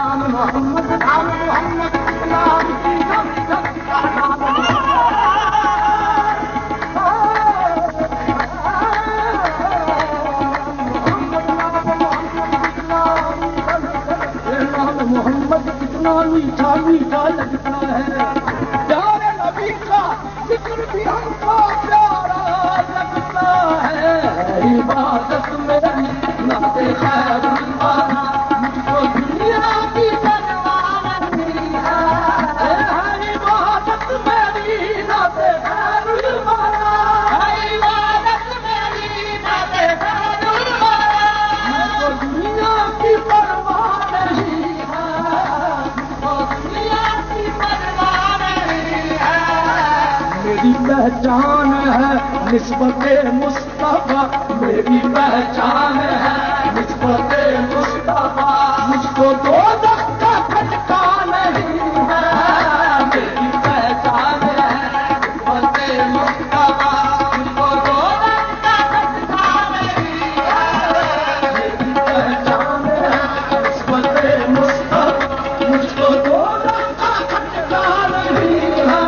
नाम मोहम्मद, नाम मोहम्मद, नाम की नाम मोहम्मद कितना मीठा मीठा लगता है। प्यारे नबी का जिक्र भी हमको प्यारा लगता है। इबादत मेरी नाते खैर पाना, मुझको दुनिया की परवाह नहीं है। इबादत मेरी नाते खैर पाना, इबादत मेरी नाते खैर पाना, मुझको दुनिया की परवाह नहीं। मेरी पहचान है निस्बते मुस्तफा, मेरी पहचान है निस्बते मुस्तफा, मुझको दो धक्का खटका नहीं है। मेरी पहचान है निस्बते मुस्तफा, मुझको दो धक्का खटका नहीं है। मेरी पहचान है निस्बते मुस्तफा, मुझको दो धक्का खटका नहीं है।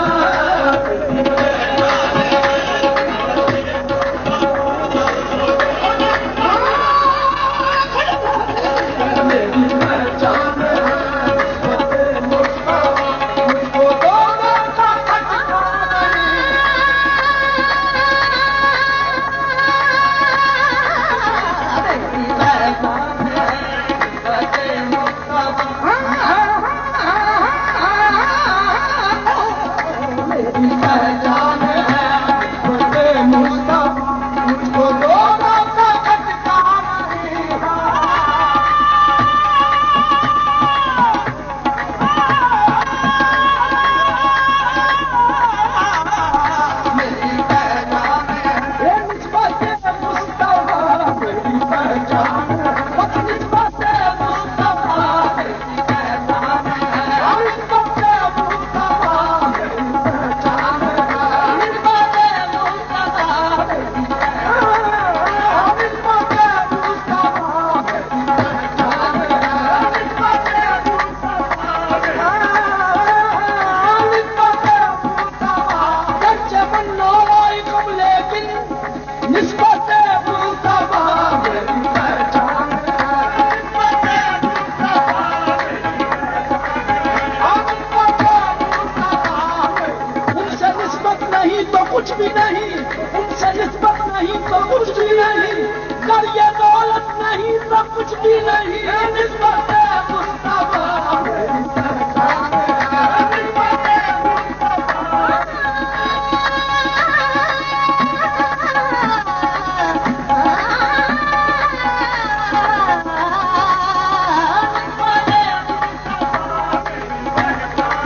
कुछ भी नहीं, उनसे निस्बत नहीं तो कुछ भी नहीं, करिए दौलत नहीं तो कुछ भी नहीं। निस्बत मुस्तफा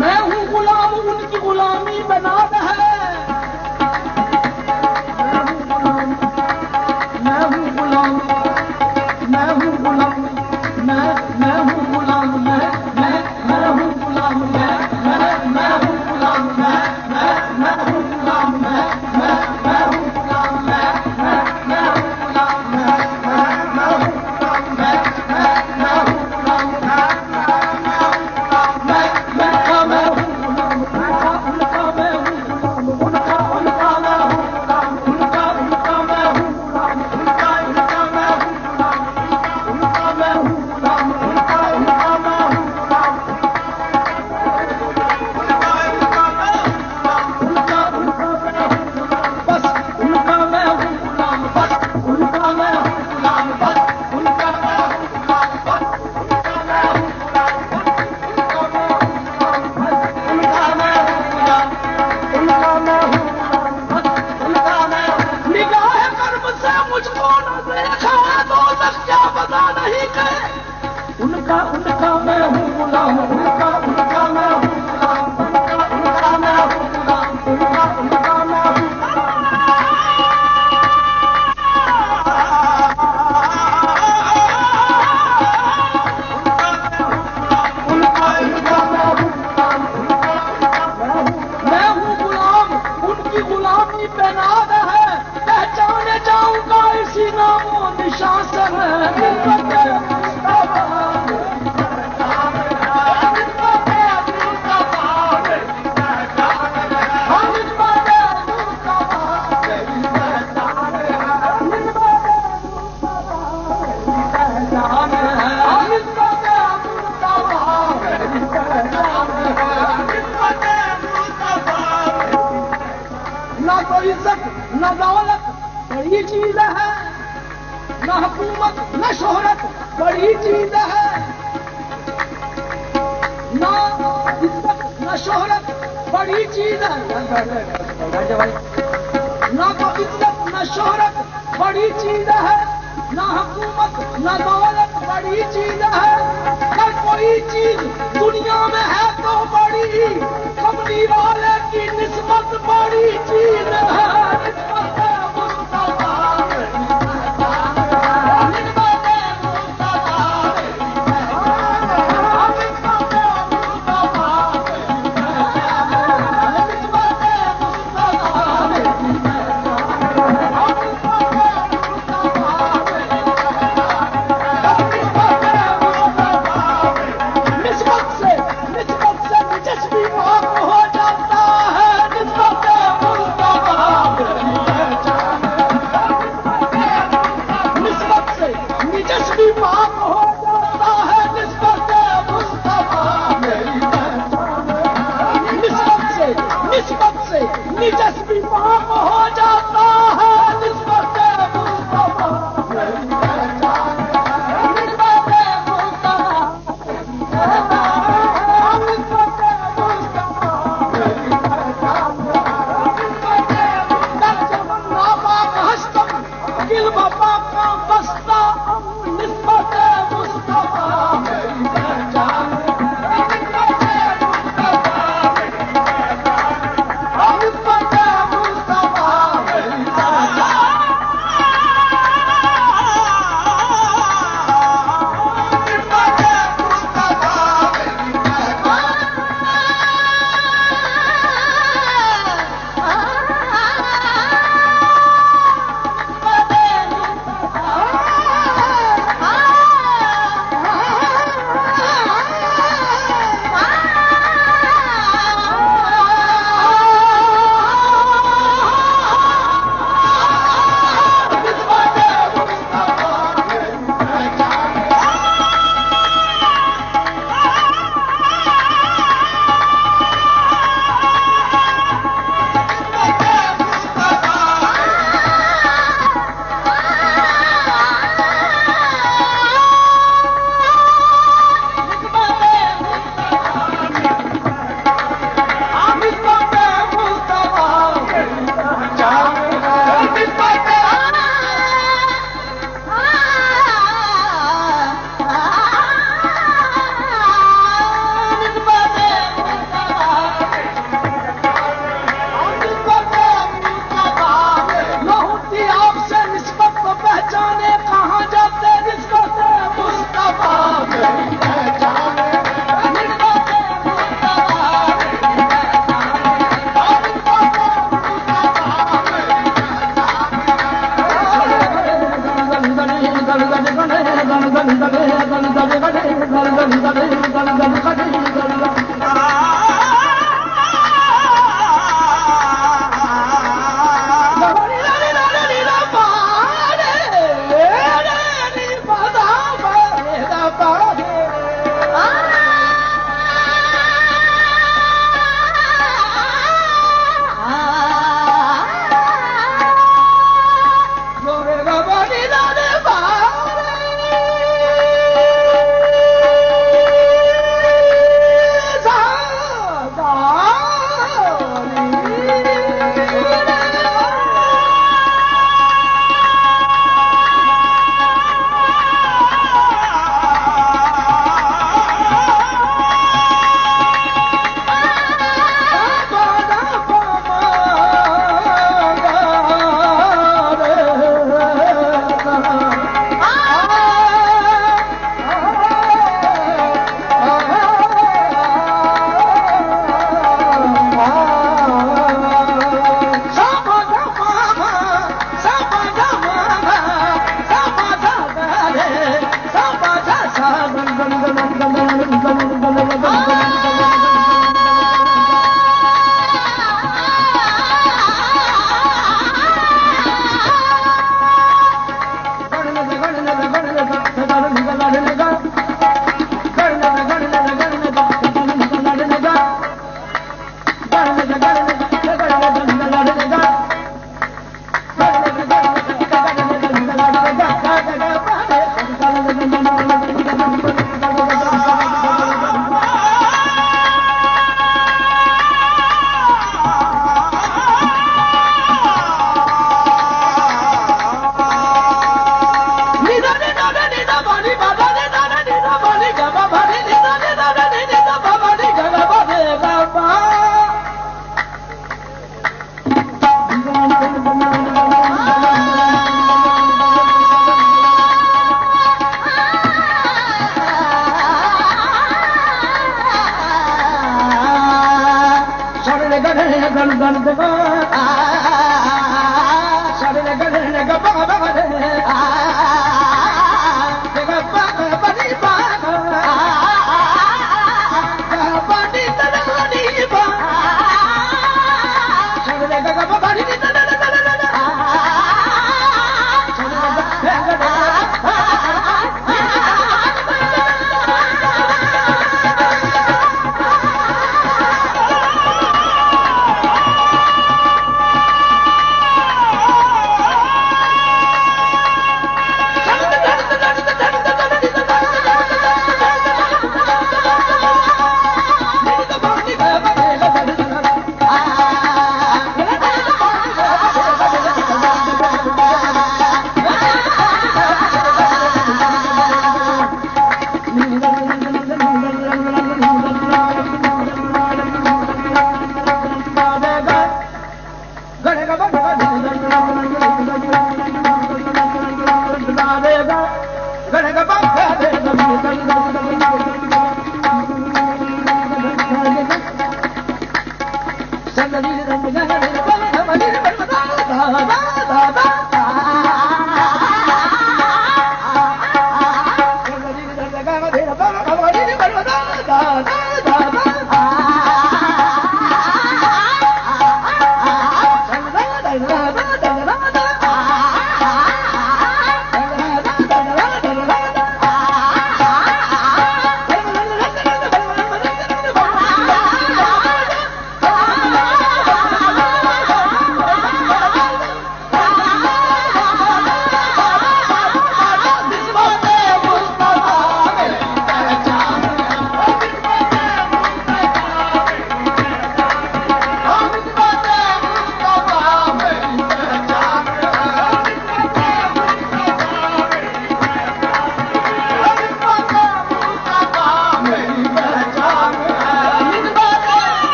मैं हूँ गुलाम, उनकी गुलामी बना है। चीज है। ना तो इज्जत न शोहरत बड़ी चीज है, ना हुकूमत न दौलत बड़ी चीज है। अगर कोई चीज दुनिया में है तो बड़ी कमली वाले की निस्बत बड़ी चीज है।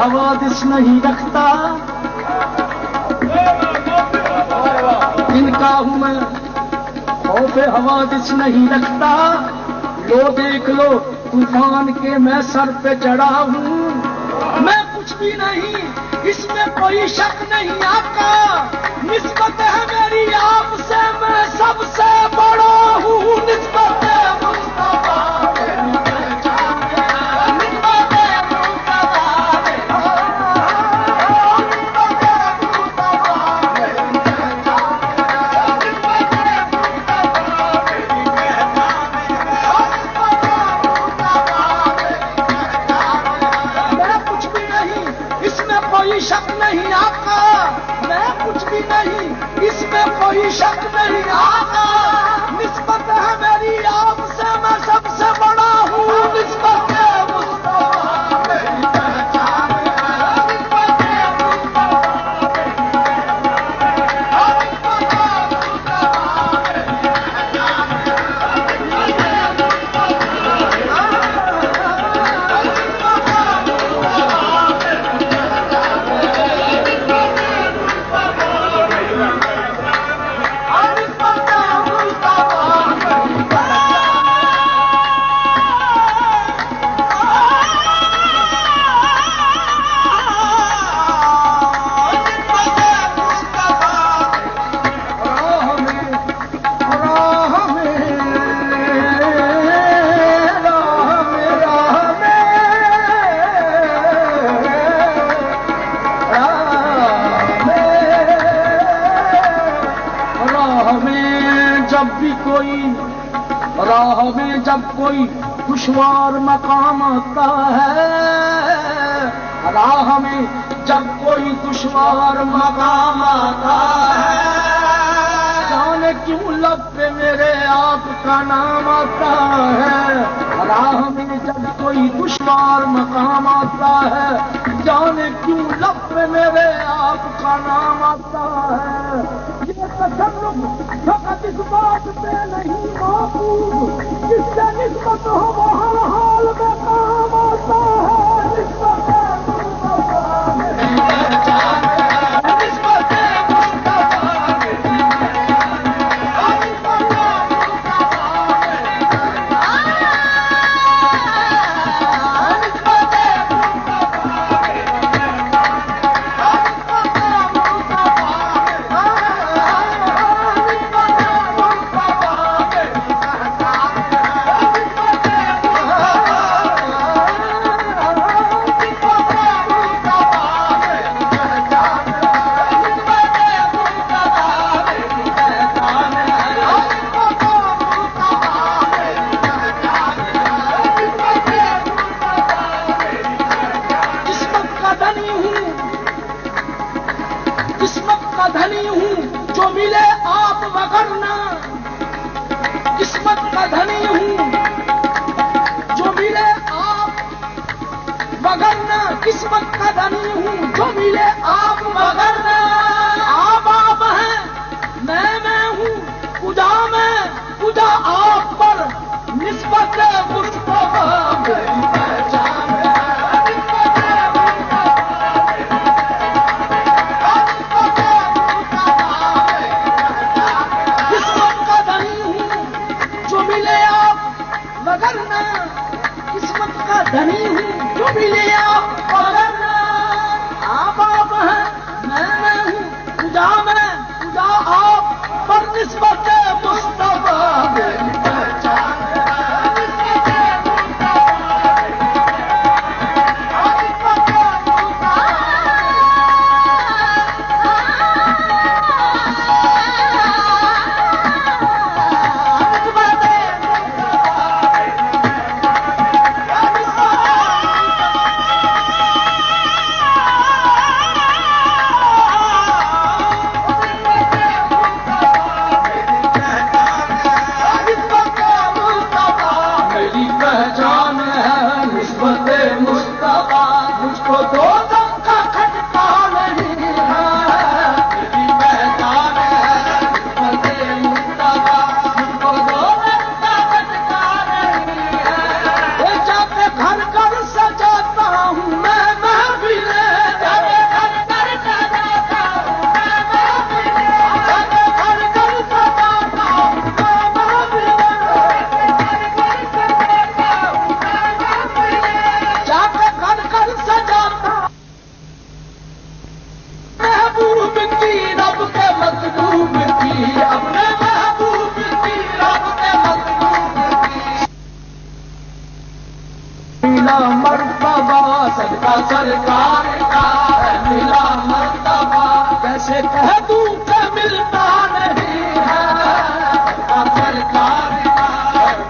हवादिस नहीं रखता, इनका हूं मैं खौफ हवादिस नहीं रखता। लो देख लो तूफान के मैं सर पे चढ़ा हूं, मैं कुछ भी नहीं इसमें कोई शक नहीं। आपका निस्बत है मेरी आपसे, मैं सबसे बड़ा हूं। निस्बत है मुस्तफा शक नहीं आपका, मैं कुछ भी नहीं इसमें कोई शक नहीं। आपका निस्बत है मेरी आपसे, मैं सबसे बड़ा हूँ। निस्बत है मुस्तफा मेरी पहचान है। निस्बत है मुस्तफा राह में जब कोई दुश्वार मकाम आता है, राह में जब कोई दुश्वार मकाम आता है, जाने क्यों लब पे मेरे आपका नाम आता है। राह में जब कोई दुश्वार मकाम आता है, जाने क्यों लब पे मेरे आपका नाम आता है। ये तसल्लुक फकत इस बात पे नहीं मापूब, जिससे निस्बत हो वो हर हाल में काम आता है। निस्बत है किस्मत का धनी हूँ जो मिले आप मगर आप हैं मैं हूँ पूजा में पूजा आप पर निस्बत मुस्तफा मेरी पहचान किस्मत का धनी हूँ जो मिले आप मगर किस्मत का धनी हूँ जो मिले आप मगर आप हैं मैं हूँ पूजा में पूजा आप पर निस्बत मुस्तफा मेरी पहचान सरकार का मिला मर्तबा कैसे कह दूं कि मिलता नहीं है सरकार का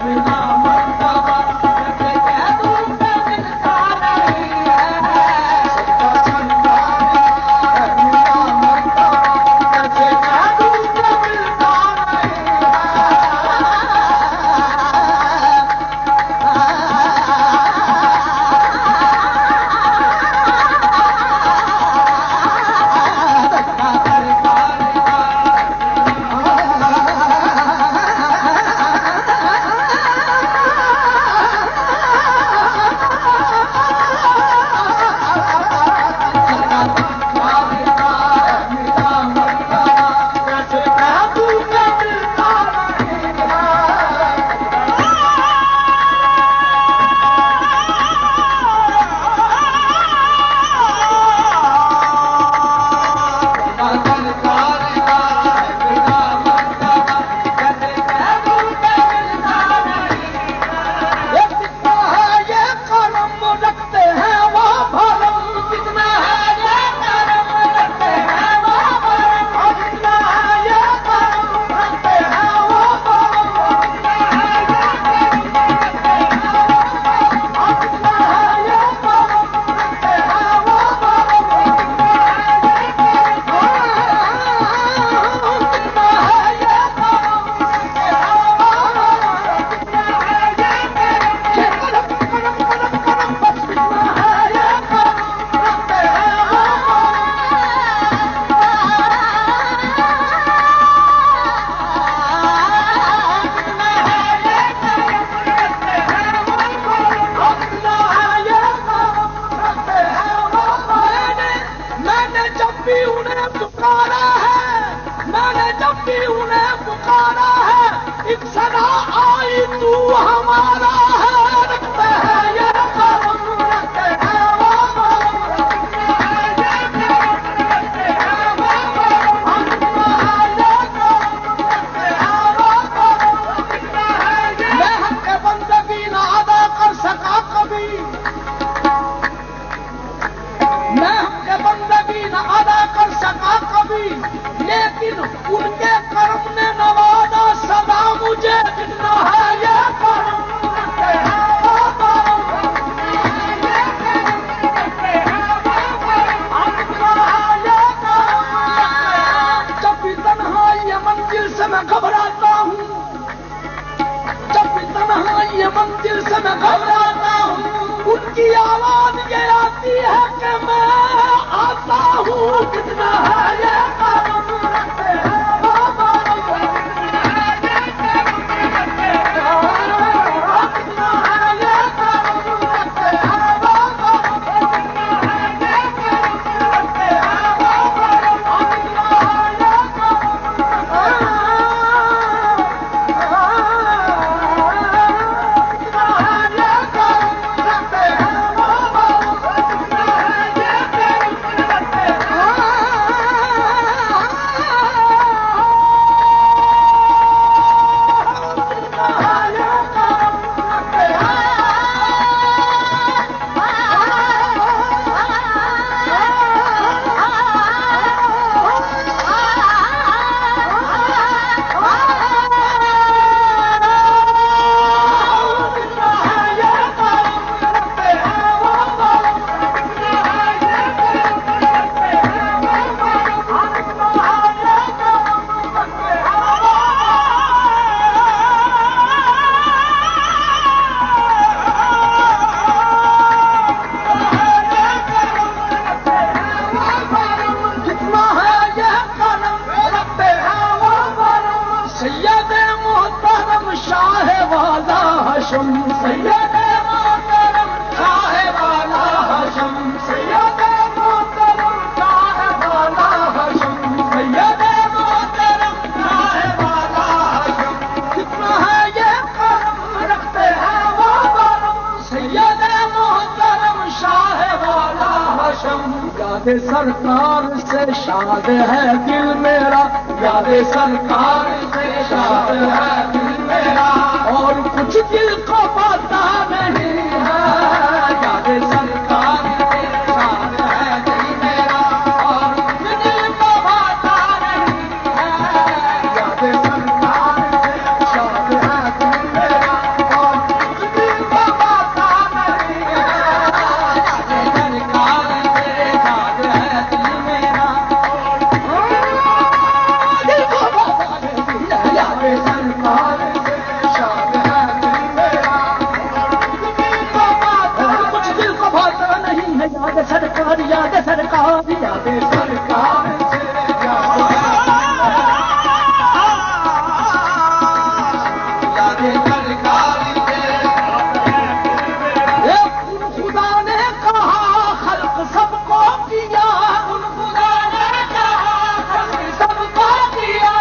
मिला मर्तबा कैसे कह दूं कि मिलता नहीं है सरकार का मिला मर्तबा कैसे कह दूं कि मिलता नहीं मंजिल से मैं घबराता हूँ उनकी आवाज ये आती है कि मैं आता हूँ, कितना है ये करम रखते हैं बाबा, कितना है ये करम रखते हैं, कितना है ये करम रखते हैं बाबा, कितना है ये करम रखते हैं बाबा, कितना है ये करम यादे सरकार से शाद है दिल मेरा, यादे सरकार से शाद है दिल मेरा, और कुछ दिल को पता नहीं है, यादे सरकार से शाद है दिल मेरा, और कुछ दिल को पता नहीं है, यादे सरकार से शाद है दिल मेरा, और कुछ दिल को पता नहीं है, यादे सरकार सरकार, याद सरकार, याद सरकार से याद सरकार से खुदा ने कहा खल्क सबको किया, खुदा ने कहा खल्क सबको किया,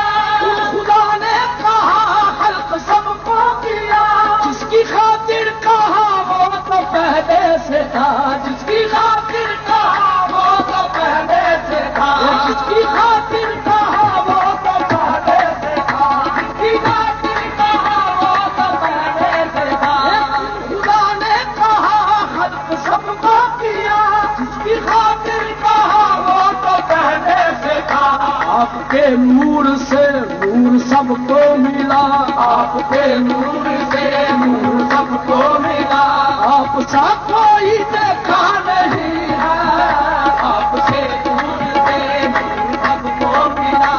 खुदा ने कहा खल्क सबको किया, जिसकी खातिर कहा वो तो पहले से था, जिसकी खातिर कहा वो तो पहले से था, जिसकी खातिर कहा वो तो पहले से था, जिसकी खातिर कहा वो तो पहले से था, खुदा ने कहा खल्क सबको किया, जिसकी खातिर कहा वो तो पहले से था, आपके नूर से नूर सबको मिला, आपके नूर से नूर सबको मिला, आप सा कोई देखा नहीं है, आपके नूर से नूर सबको मिला,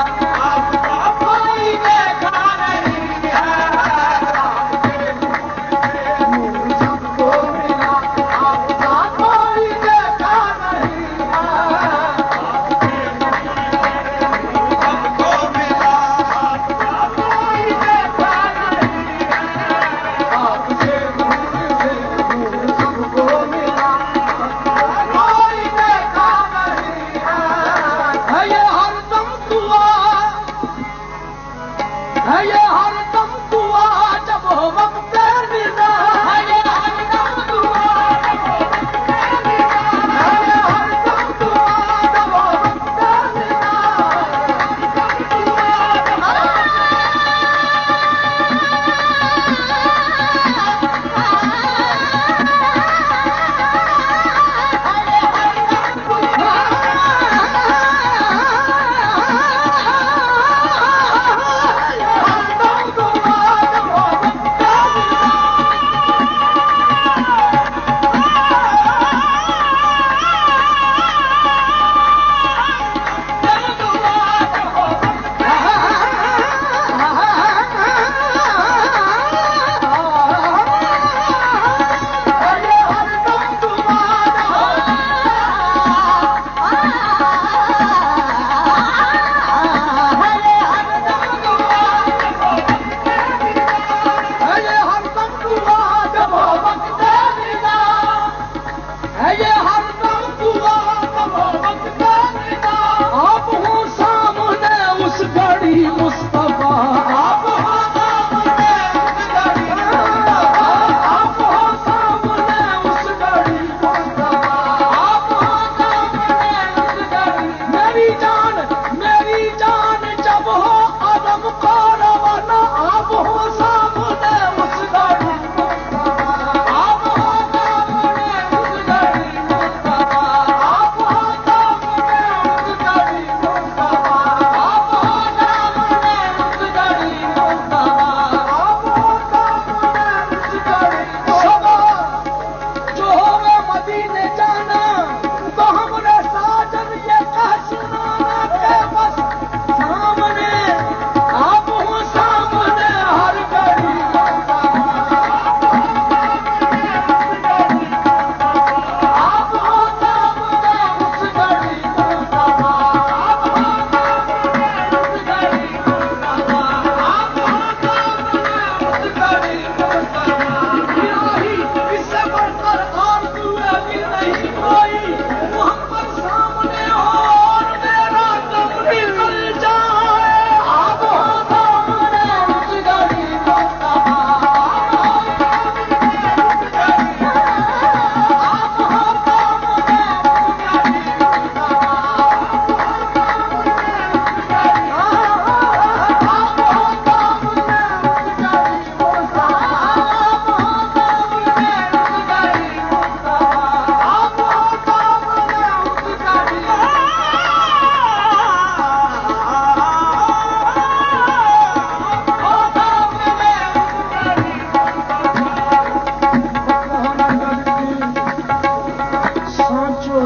आप सा कोई देखा नहीं है, आपके नूर से नूर सबको मिला, आप सा कोई देखा नहीं है, आपके नूर सबको मिला, आप सा कोई देखा नहीं है, आपके नूर से नूर सबको मिला,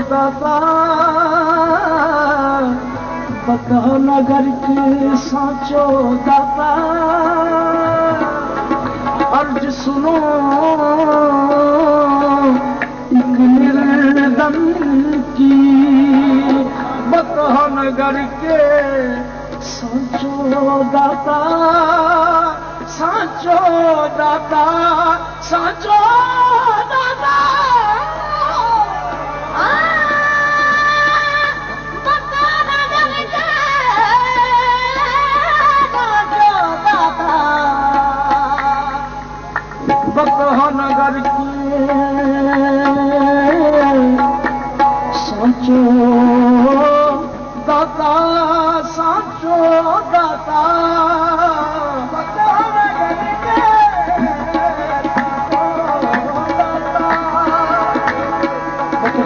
दाता बता नगर के साचो दाता अर्ज सुनो एक निर्दम की बता नगर के साचो दाता साचो दाता साचो दाता नगर की साचो दाता साचो दाता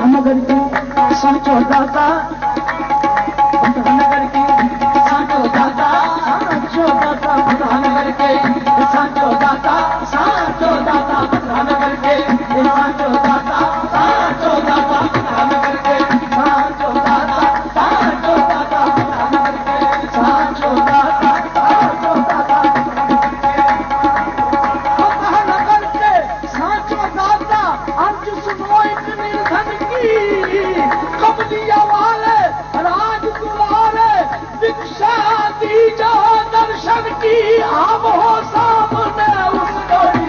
नगर की साचो दाता नगर की साचो दाता साचो दाता नगर के साचो दाता साचो दाता नगर के साचो दाता साचो दाता नगर के साचो दाता साचो दाता नगर के साचो दाता साचो दाता नगर के साचो दाता अर्ज सुनो एक निर्धन की कमलिया वाले राज दुलारे दीक्षा दीजा दर्शन की आप हो सामने उस घड़ी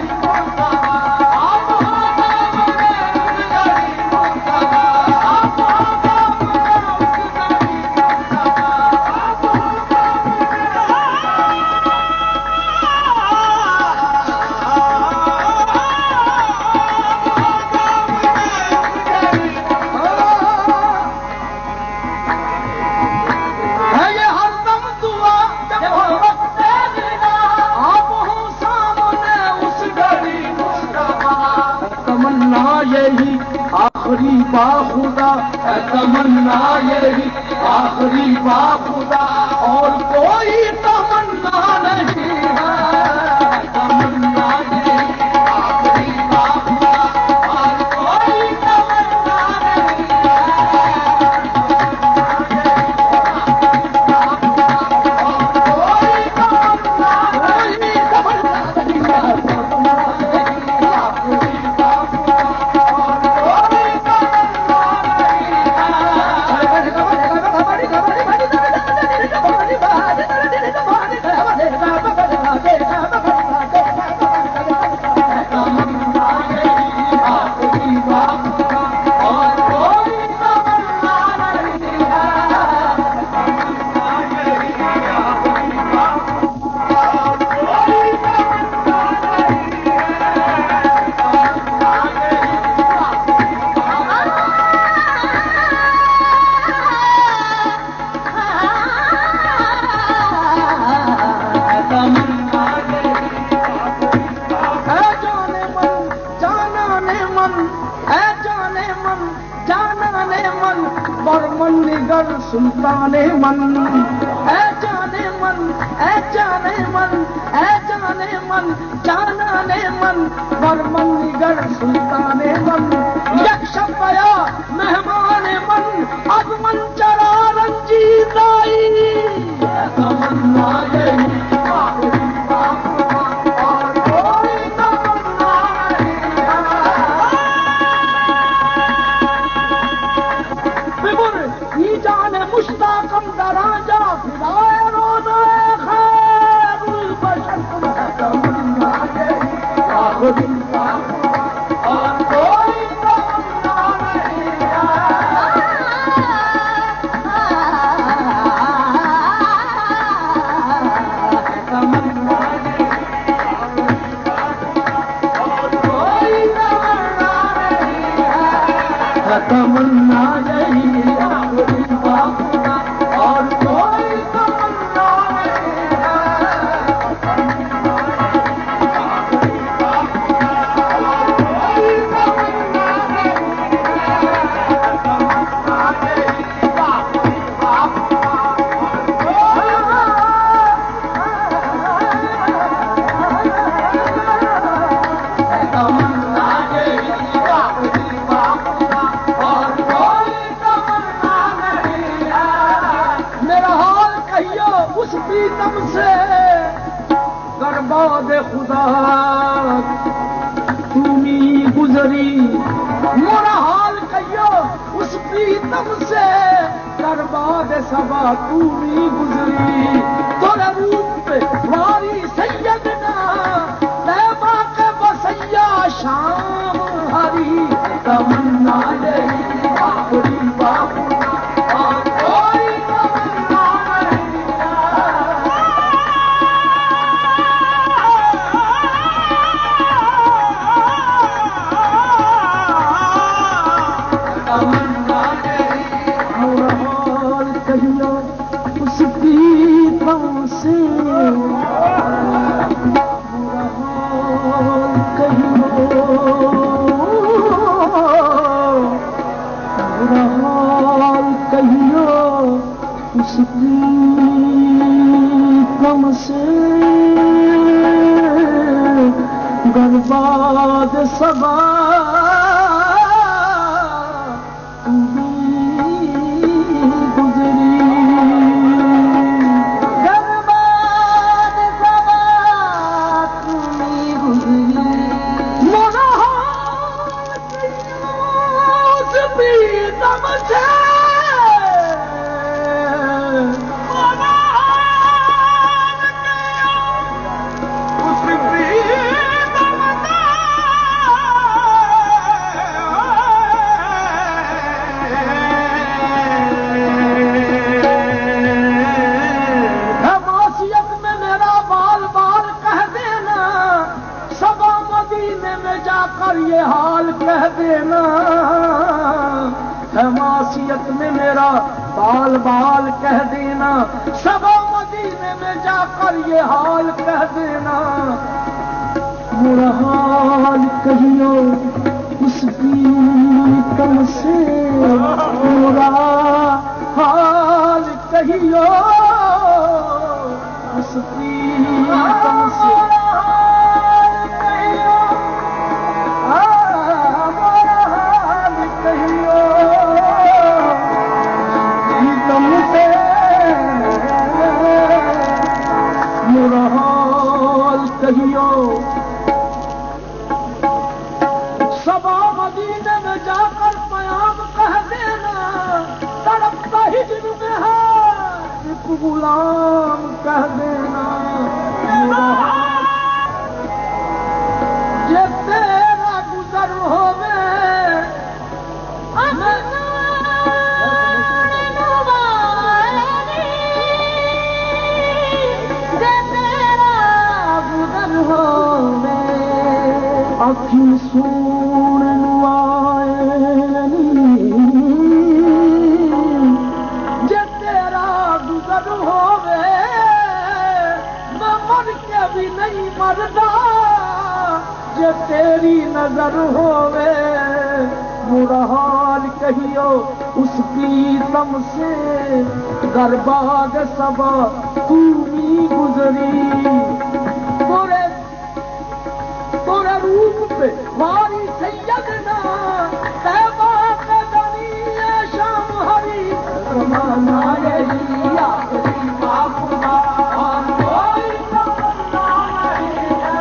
आखिरी बाखुदा तमन्ना यही आखिरी बाखुदा और कोई तमन्ना नहीं है तमन्ना यही आखिरी बाखुदा और कोई तमन्ना नहीं है कोई तमन्ना नहीं सुल्ताने मन ऐ जाने मन ऐ जाने मन ऐ जाने मन जाने मन बरमन निगर सुल्ताने मन यक्ष पया मेहमान मन अब मन चरा रंजीताई तमन्ना यही मुश्ताकम दराजा फिराए रोज़े खैरुल बशर तमन्ना यही आखिरी और कोई तमन्ना नहीं तमन्ना यही और कोई तमन्ना नहीं तमन्ना यही आखिरी और कोई तमन्ना नहीं तमन्ना यही उस प्रीतम से बर्बाद सबा तू भी गुजरी। तोरे रूप पे वारी सैयदना तैबा के बसैया शाम हरी। तमन्ना यही आखिरी बाबू और कोई तमन्ना नहीं। तमन्ना यही और कहियो उस प्रीतम से कहियो उस प्रीतम से बर्बाद सबा तू भी गुजरी। बर्बाद सबा तू भी गुजरी। मोरा उस प्रीतम से ये हाल कह देना। मासियत में मेरा बाल बाल कह देना। सब मदीने में जाकर ये हाल कह देना। मेरा हाल कहियो उस प्रीतम से। मेरा हाल कहियो उस प्रीतम से। कहियो सबा मदीने में जाकर पयाम कह देना। तड़पता ही दिन में है एक गुलाम कह देना। ये तेरा गुजर होवे अखी सुन जे तेरा गुजर होवे मैं मर के भी नहीं मरदा। जे तेरी नजर होवे बुरा हाल कहियो उस प्रीतम से। बर्बाद सबा तू भी गुजरी। तोरे रूप पे वारी सैयदना तैबा के बनी शाम हरी। तमन्ना यही आखिरी बाबूदा और कोई तमन्ना नहीं है।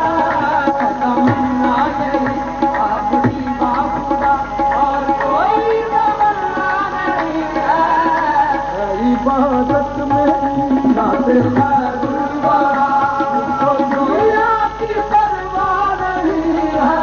तमन्ना यही आखिरी बाबूदा और कोई तमन्ना नहीं है। इबादत में नाते खैरुल्लाह तो दुनिया की परवाह नहीं है।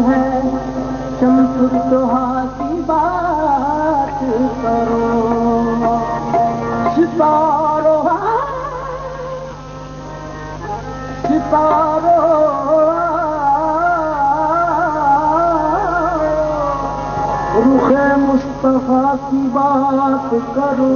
है, शमसुद्दोहा की बात करो। सितारों सितारों रुखे मुस्तफा की बात करो।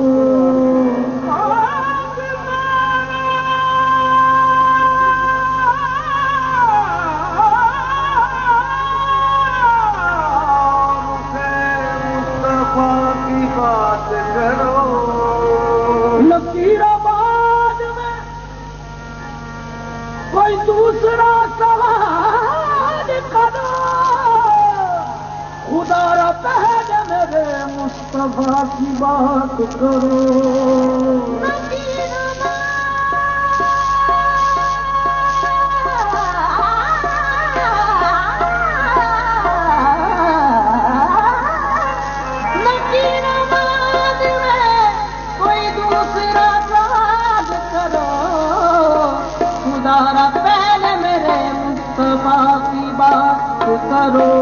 नसीराबाद में कोई दूसरा सवाल करो, खुदा रा पहले मेरे मुस्तफा की बात करो। पहले मेरे मुस्तफा की बात करो।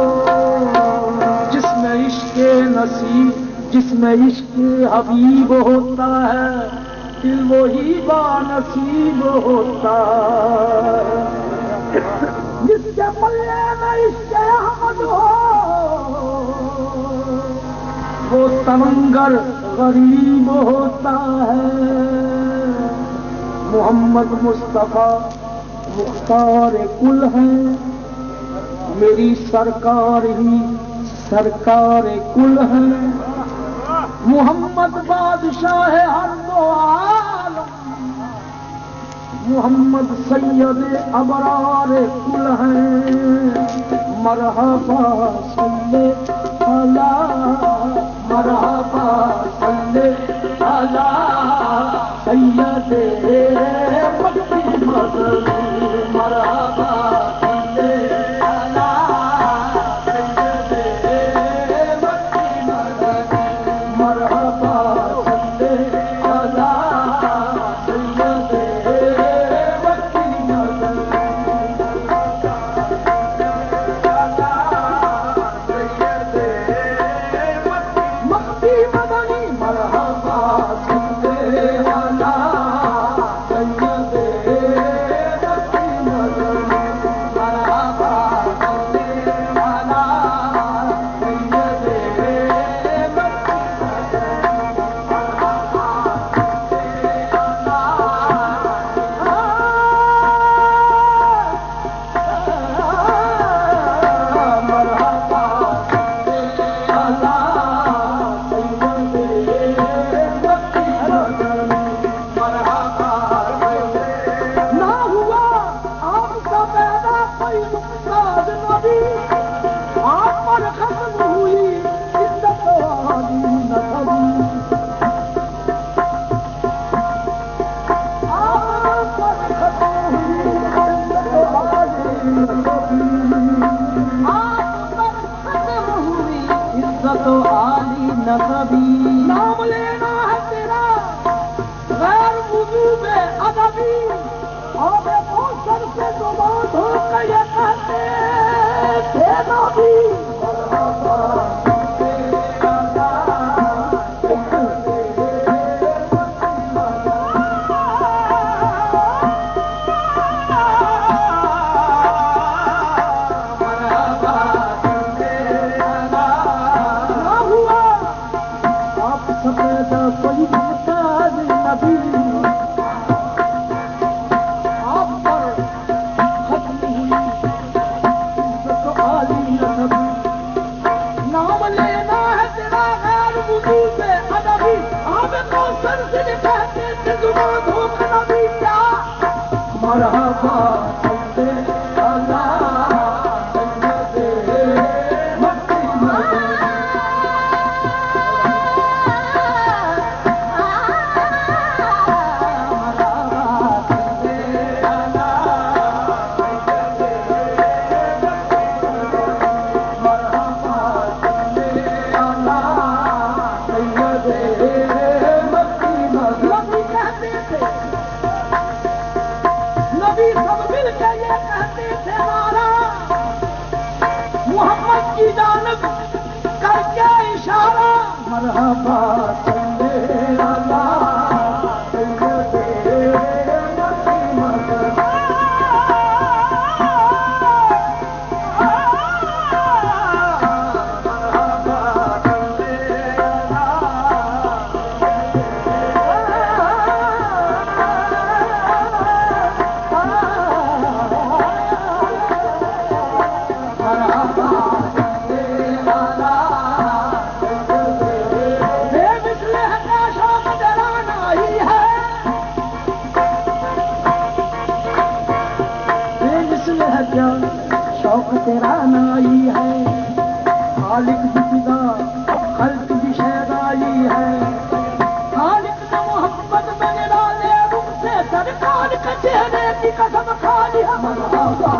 जिसमें इश्क नसीब, जिसमें इश्क हबीब होता है, दिल वही बानसीब होता है। जिसके पल्ले में इश्क अहमद हो, वो तमंगर गरीब होता है। मोहम्मद मुस्तफा मुख्तार कुल है, मेरी सरकार ही सरकार कुल है। मोहम्मद बादशाह है हर दो आलम, मोहम्मद सैयद अबरार कुल है। मरहबा सल्ले अला, मरहबा सल्ले अला सैयद मक्की मदनी। मरहबा सल्ले अला सैयद मक्की मदनी। मरहबा सल्ले अला सैयद मक्की मदनी। मक्की मदनी मरहबा सल्ले अला सैयद मक्की मदनी। मरहबा सल्ले अला सैयद मक्की ना हुआ आपका पैदा कोई मुमताज नबी, आप पर खत्म हुई इज्जत वाली नबी। आप पर खत्म हुई इज्जत वाली नबी। आप पर खत्म हुई इज्जत वाली नबी। नाम लेना है तेरा गैर वुजू में अदबी, और मौसम से जुबान हो के ये कहते थे नबी। मरहबा सल्ले अला सैयद मक्की मदनी। मरहबा सल्ले अला। ना हुआ आप सफेद मरहबा चले आला शौक तेरा नाई है खालिक जिदा खल्क भी शहदाई है खालिक ने मोहब्बत में डाले रुख से सरकार के चेहरे की कसम खा लिया मरहबा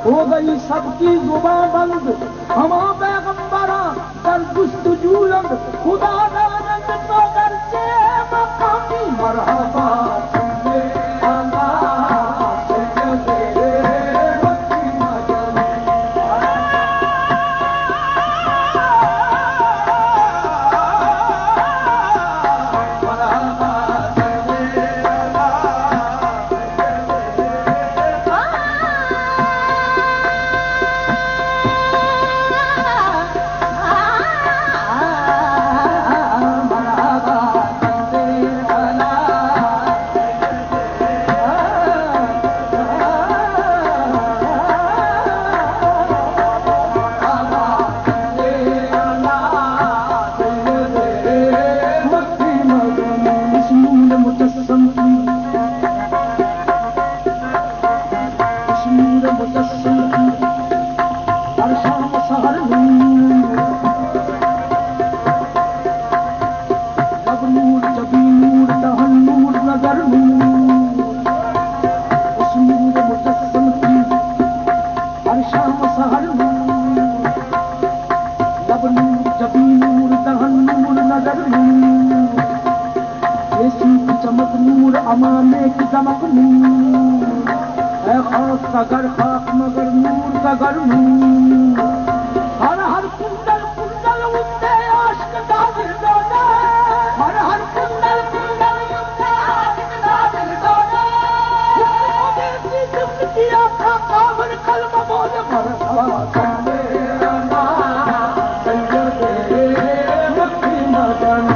हो गई सबकी जुबां बंद हमा पैगंबरा कर जुस्तजूलंद खुदा दानंद तो करके मकामी मरहबा का घर खाक मगर नूर का घर नूर। हर हर कुंडल कुंडल उठते आशिक का दिल डोले, हर हर कुंडल कुंडल उठते आशिक का दिल डोले। देसी जुल्म किया था काबर कलम बोले मरहबा सल्ले अला सैयदे मक्की मदन।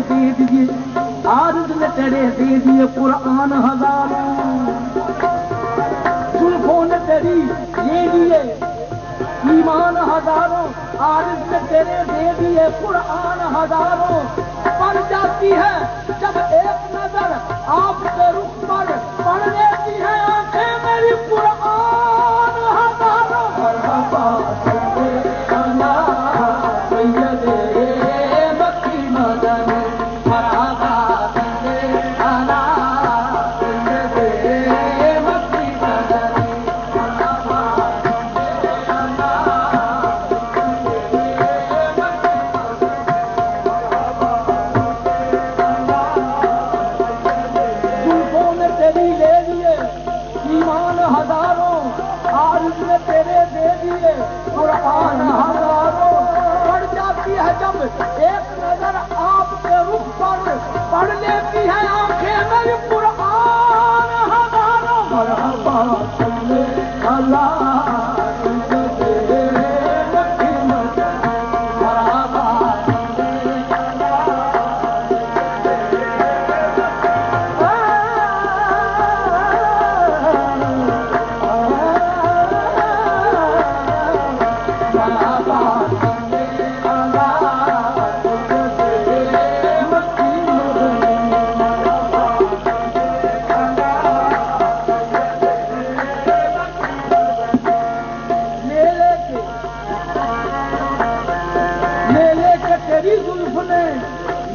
दे दिए, आरिज़ ने तेरे दे दिए कुरान हजारों, जुल्फों ने तेरी ले लिए ईमान हजारों, आरिज़ ने तेरे दे दिए कुरान हजारों। पड़ जाती है जब एक नजर आपके रुख पर, पड़ लेती है आंखें मेरी कुरान हजारों। मरहबा कुरान हजारों। पड़ जाती है जब एक नजर आपके रुख पर, पड़ लेती है आंखें मेरी कुरान हजारों। मरहबा अल्लाह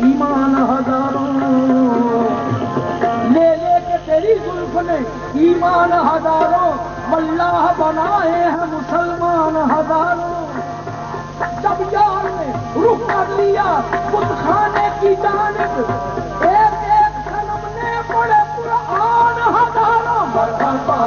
ईमान हजारों, ले लेके तेरी जुल्फ ने ईमान हजारों, मल्लाह बनाए हैं मुसलमान हजारों। जब यार ने रुख कर लिया बुतखाने की जानिब, एक एक सनम ने पढ़े कुरान हजारों। मरहबा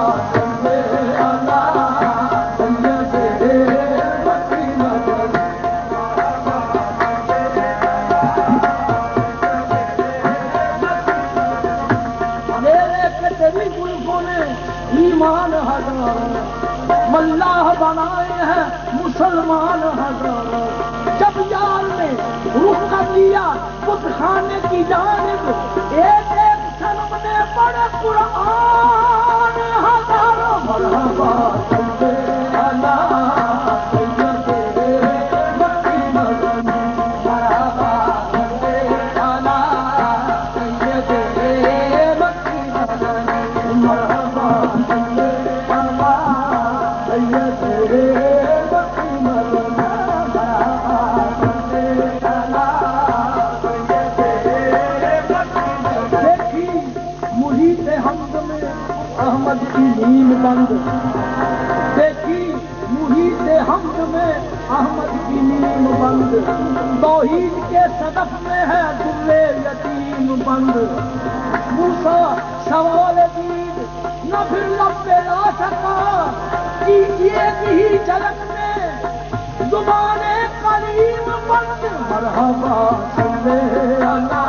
ईमान हजारों, मल्लाह बनाए हैं मुसलमान हजारों। जब यार ने रुख कर लिया बुतखाने की जानिब, एक एक सनम ने पढ़े कुरान हजारों। मरहबा अहमद की नीम बंद, देखी मुहीद हमद में अहमद की नीम बंद, तौहीद के सदफ में है दुर्रे यतीम बंद। मूसा सवाल दीद न फिर लब पे ला सका, कि एक ही झलक में जुबाने करीम बंद। मरहबा सल्ले अला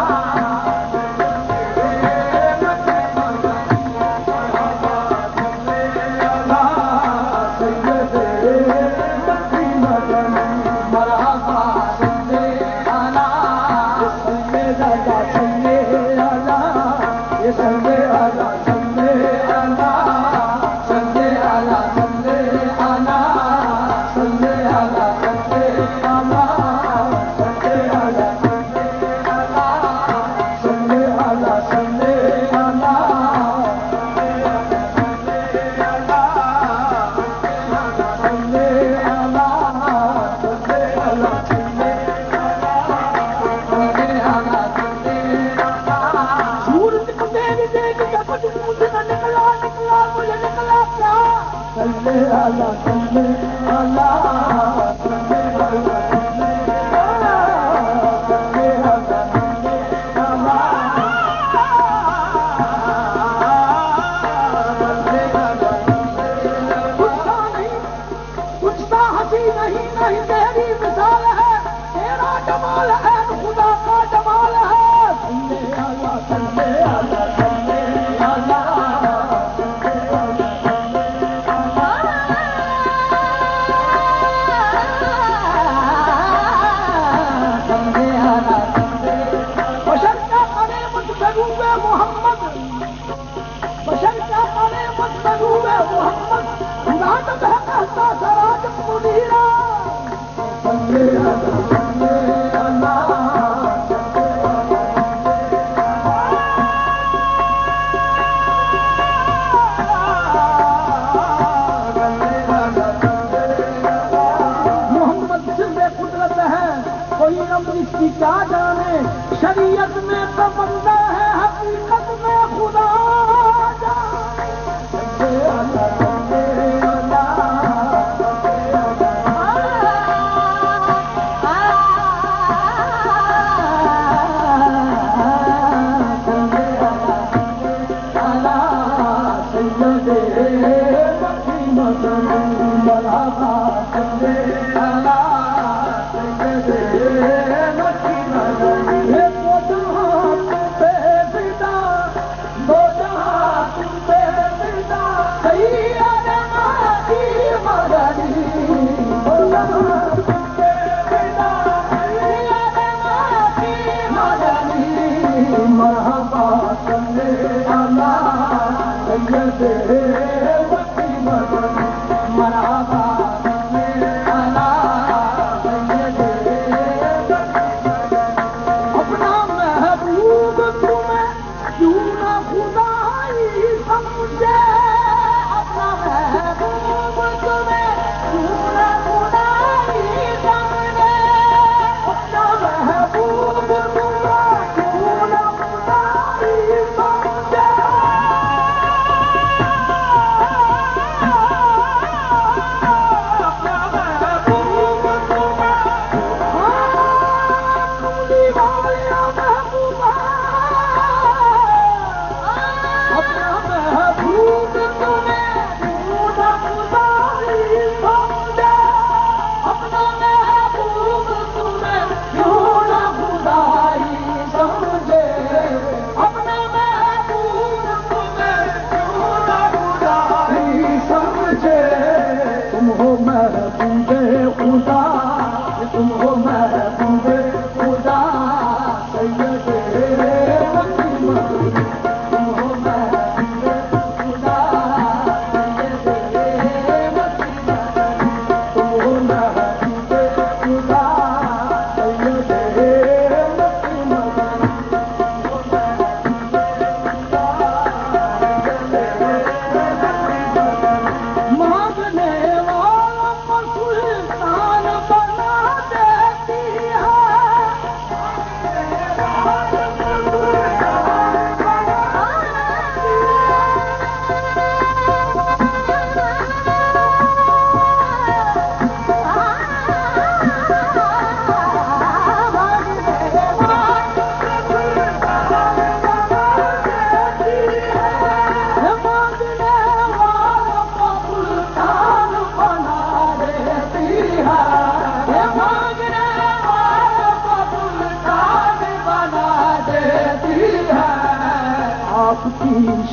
कि क्या जाने शरीयत में तो बंदा है, हकीकत में खुदा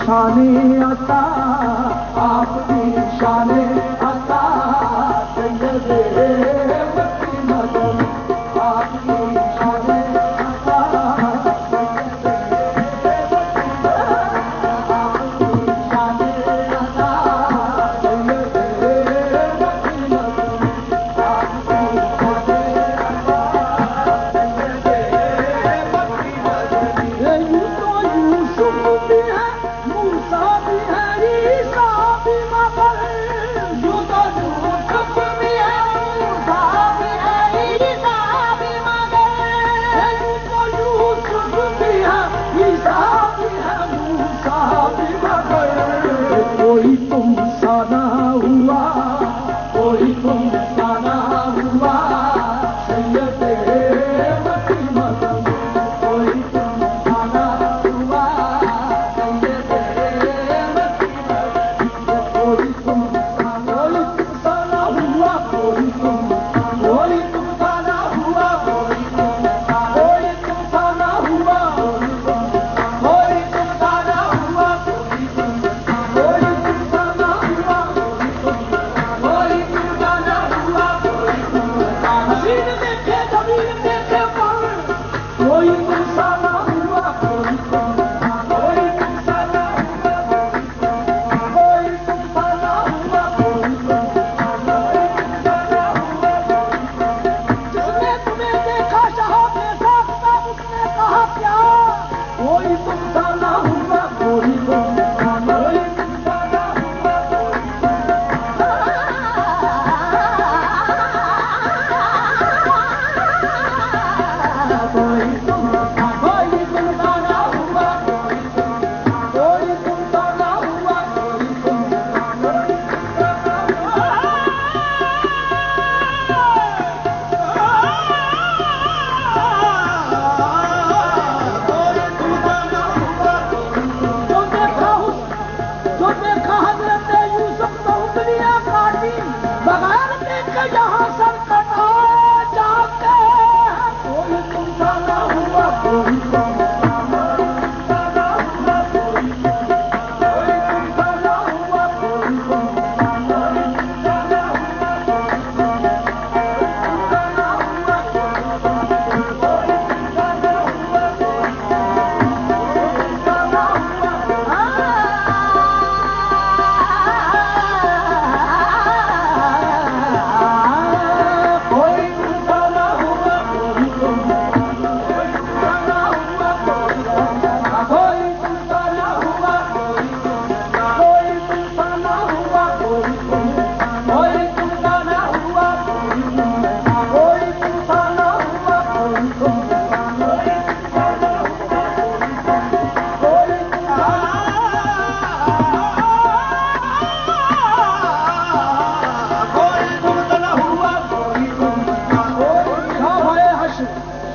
शाने आता, आपकी शाने आता, सैयदे मक्की मदन, आपकी शाने आता, सैयदे मक्की मदन, आपकी शाने आता, सैयदे मक्की मदन, आपकी शाने आता, सैयदे मक्की मदन। यूं तो यूसुफ भी है, मूसा भी है, ईसा भी मगर, यूं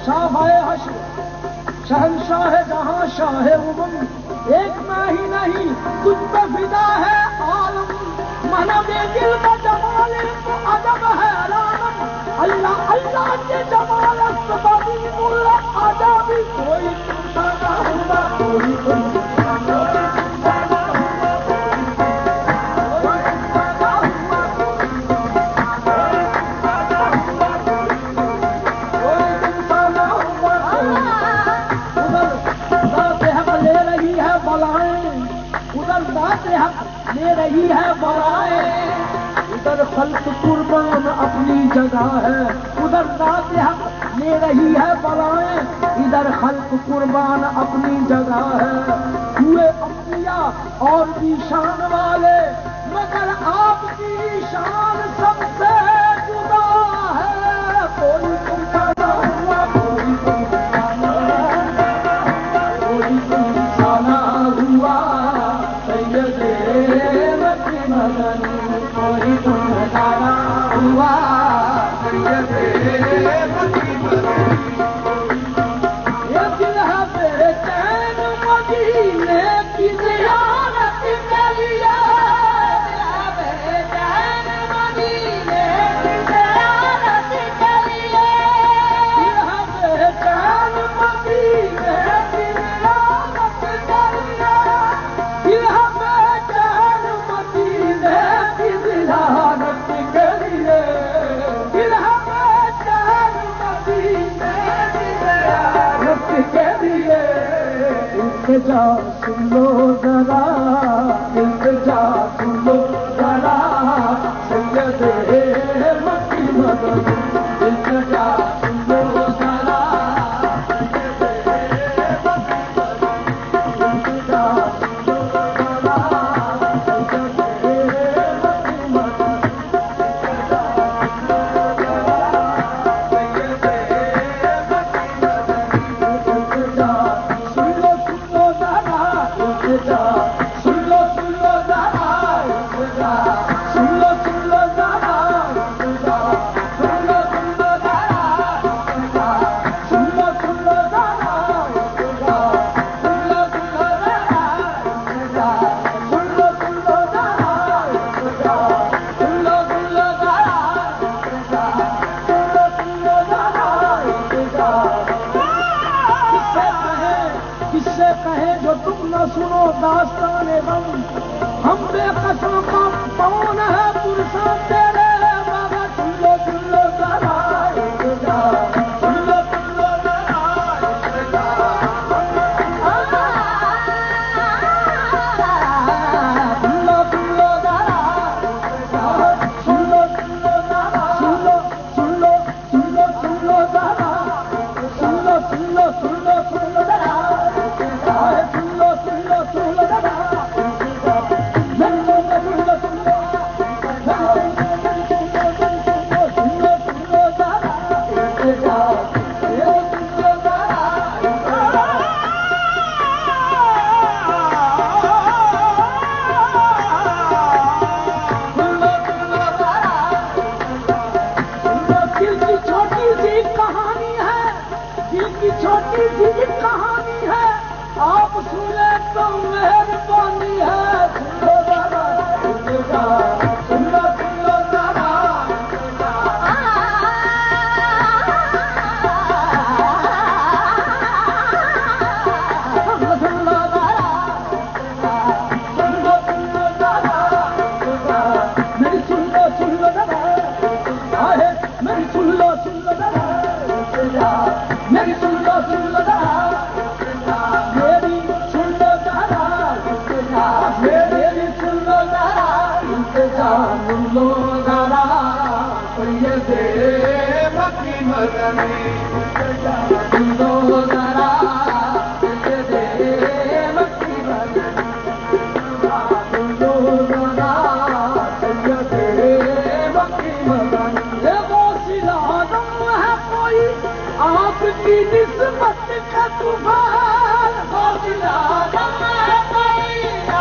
शाह हश्र शहंशाह जहां शाह उमम एक मैं ही नहीं तुझ पे फिदा है आलम मना दे दिल का जमाल तो अदब है आलम अल्लाह अल्लाह के जमाल सबी मुल्ला आजा भी कोई तुमसा हुआ कोई ले रही है बलाएं उधर खल्क कुर्बान अपनी जगह है उधर रात हक ले रही है बलाएं इधर खल्क कुर्बान अपनी जगह है हुए अंबिया और भी शान वाले मगर आपकी शान सबसे जुदा है कोई तुमसा ना हुआ कोई तुमसा ना हुआ कोई तुमसा ना हुआ ये दिल है बेचैन मदीने की ज़ियारत के लिए बेचैन मदीने की ज़ियारत के लिए दिल है बेचैन मदीने की ज़ियारत के लिए दिल है बेचैन मदीने की ज़ियारत के लिए दिल है बेचैन मदीने की ज़ियारत के लिए इल्तिजा सुन लो जरा इल्तिजा सुन लो जरा सैयदे मक्की मदन इल्तिजा सुन लो जरा सैयदे मक्की मदन इल्तिजा सुन लो जरा सैयदे मक्की मदन इल्तिजा सुन लो जरा सैयदे मक्की मदन इल्तिजा सुन लो जरा इल्तिजा सुन लो जरा इल्तिजा सुन लो जरा इल्तिजा सुन लो जरा इल्तिजा सुन लो जरा इल्तिजा सुन लो जरा इल्तिजा सुन लो जरा इल्तिजा सुन लो जरा इल्तिजा किससे कहे जो तुम न सुनो दास्ताने गम हम बेकसम कौन है पुरसा तेरे बाबा सुन लो जरा इल्तिजा सुन लो जरा इल्तिजा सुन लो जरा इल्तिजा सुन लो जरा सुन लो जरा सुन लो जरा छोटी सी कहानी है आप सुने तो मेहरबानी है सुन लो जरा इल्तिजा सुन लो जरा इल्तिजा सुन लो जरा सुन लो जरा इल्तिजा मेरी सुन लो जरा आहे मेरी सुन लो जरा इल्तिजा मेरी सुन लो जरा मेरी सुन लो जरा इल्तिजा मेरी सुन लो जरा इल्तिजा सुन लो जरा सैयदे मक्की मदनी इल्तिजा सुन लो जरा सैयदे मक्की मदनी सुन लो जरा सैयदे मक्की मदनी ये गौसिल आज़म है कोई आपकी निस्बत का तूफान गौसिल आज़म है कोई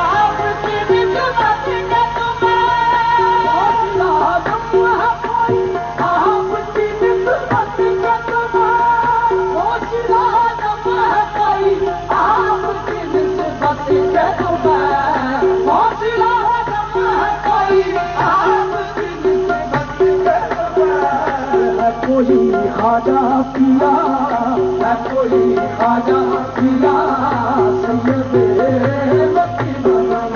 आपकी निस्बत का तूफान गौसिल आज़म है कोई आपकी निस्बत का तूफान खाजा पिया है, कोई खाजा पिया सैयद मक्की मदन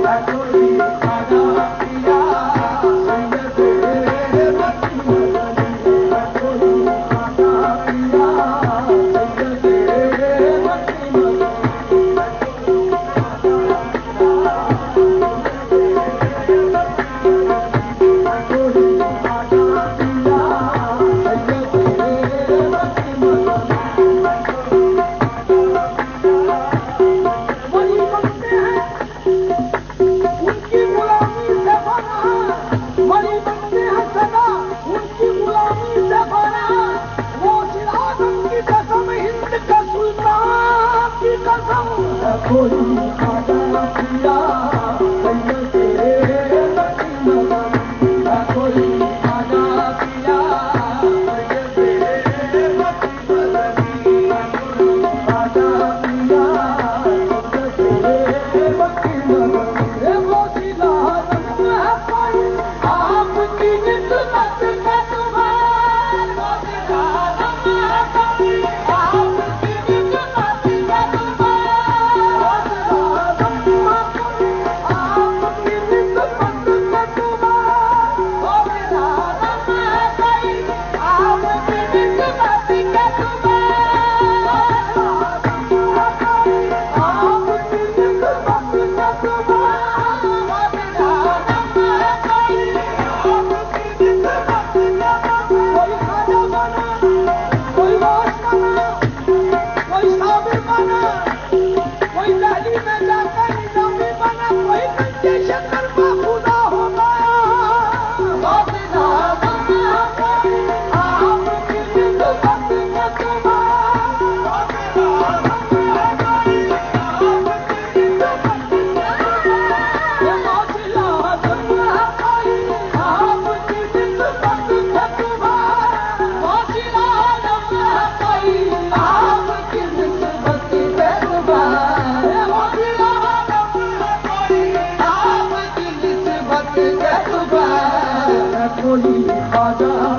है, कोई खाजा पिया सैयद मक्की मदन है, कोई खाजा पिया सैयद मक्की मदन। खाजा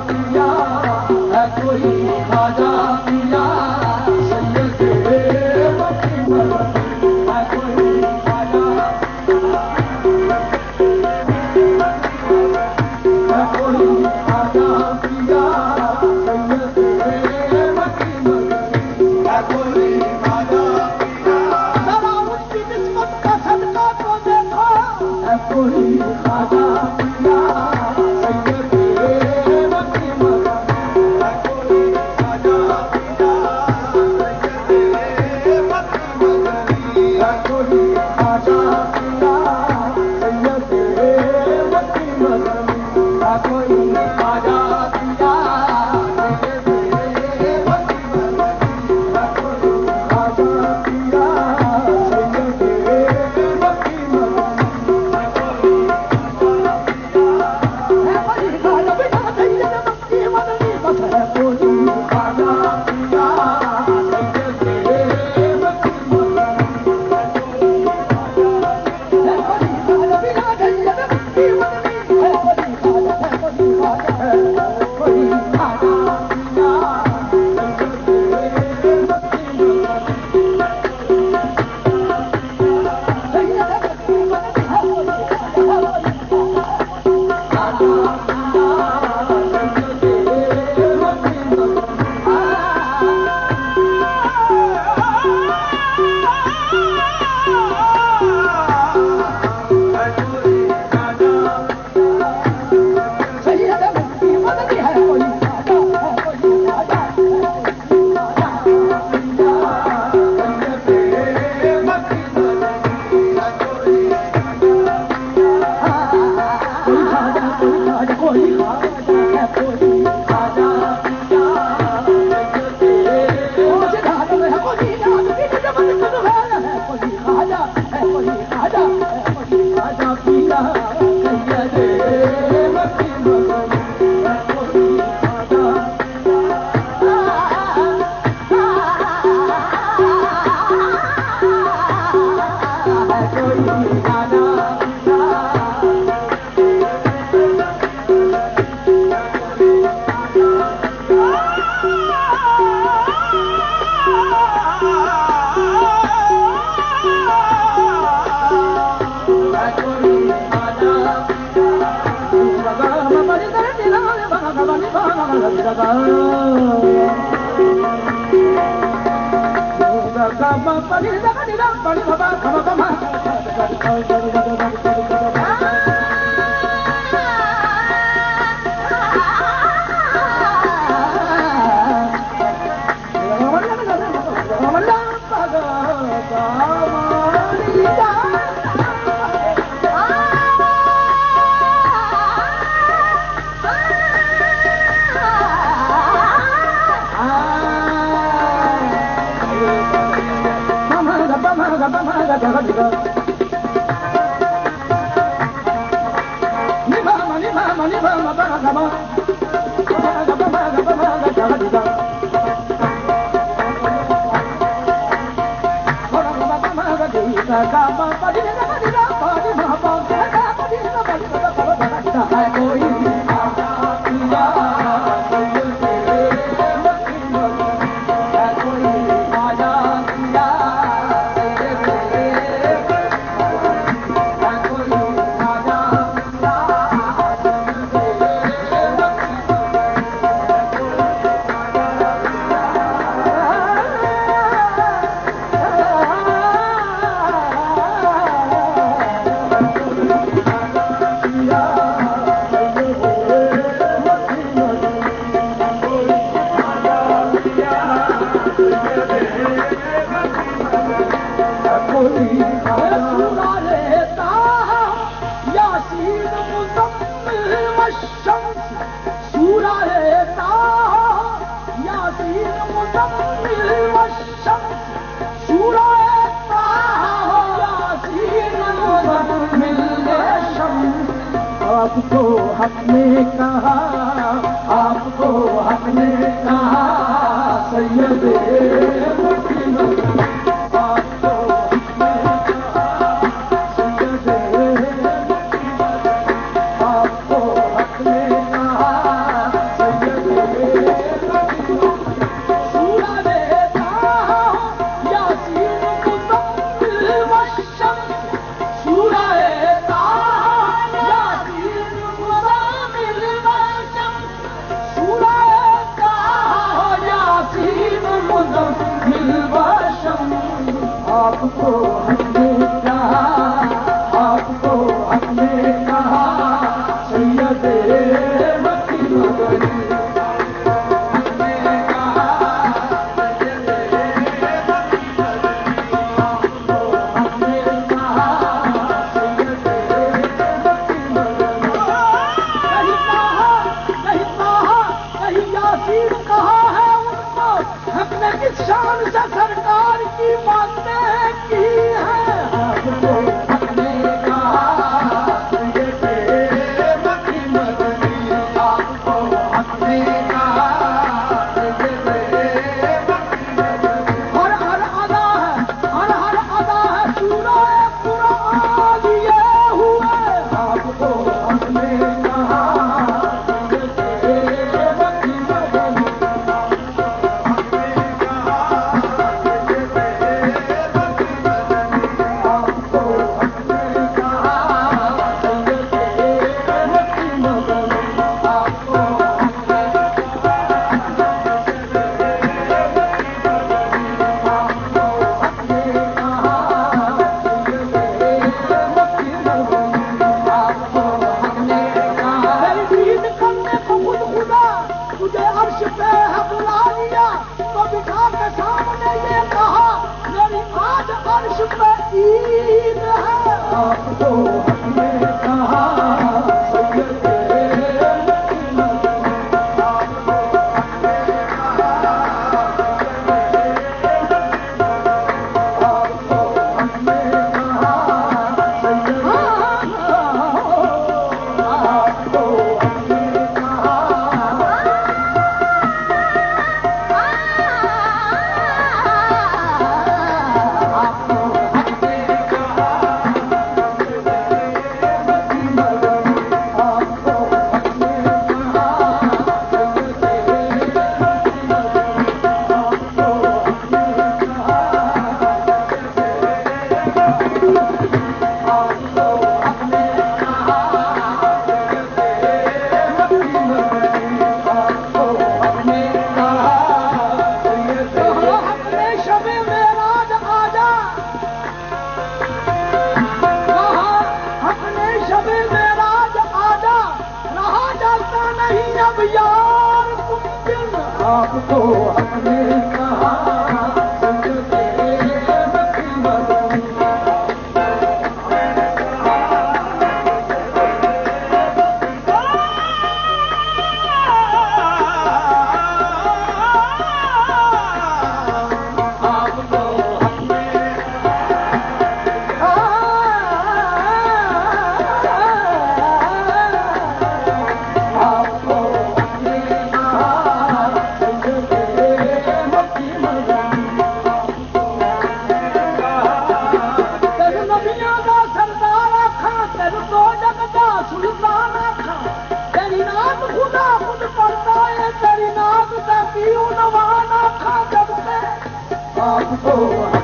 आपको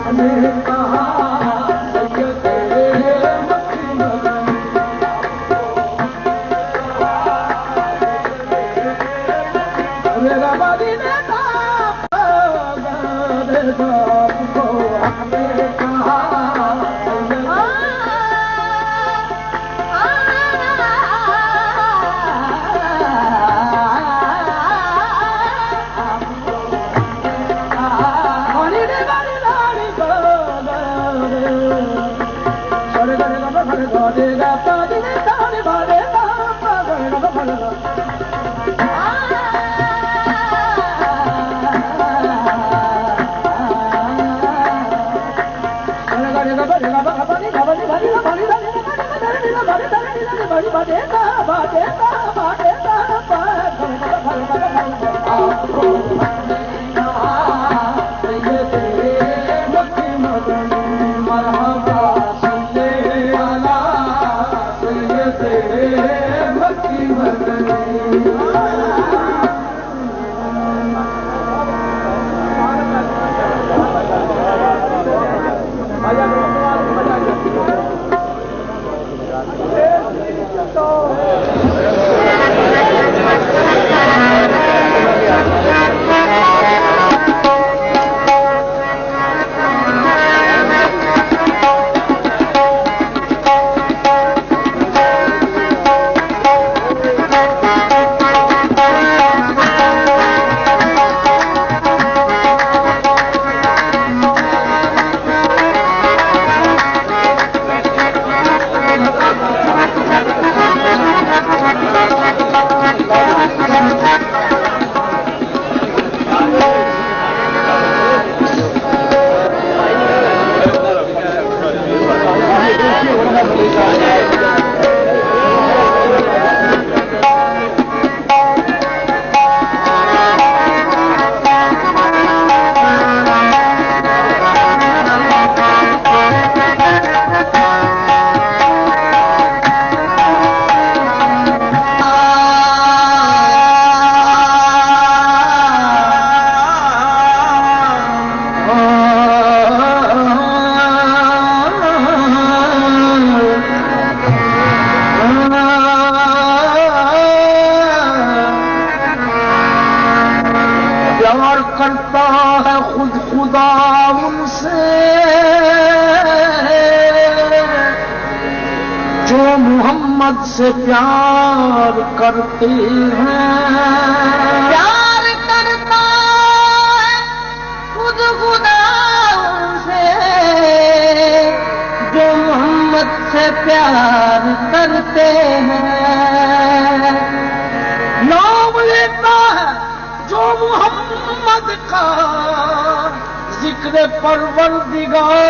हमने कहा से प्यार करते हैं, प्यार करता है खुद खुदा उनसे, जो मोहम्मद से प्यार करते हैं। नाम लेता है जो मोहम्मद का, जिक्र परवरदिगार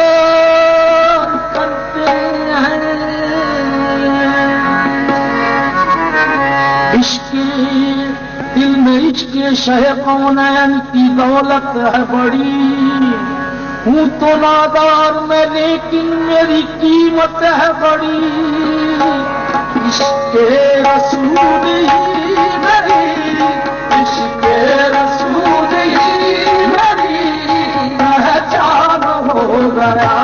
करते हैं। इश्के दिल में इश्के शह कौनैन की दौलत है बड़ी, हूँ तो नादार में लेकिन मेरी कीमत है बड़ी। इश्के रसूल ही मेरी, इश्के रसूल ही मेरी पहचान हो गया।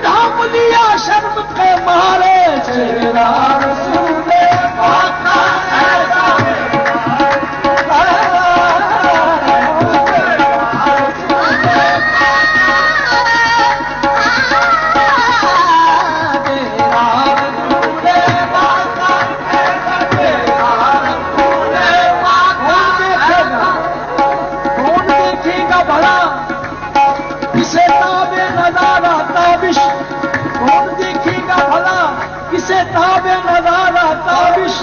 ढांप लिया शर्म के मारे चेहरा रसूले पाक का ऐसा ताबे नजारा ताबिश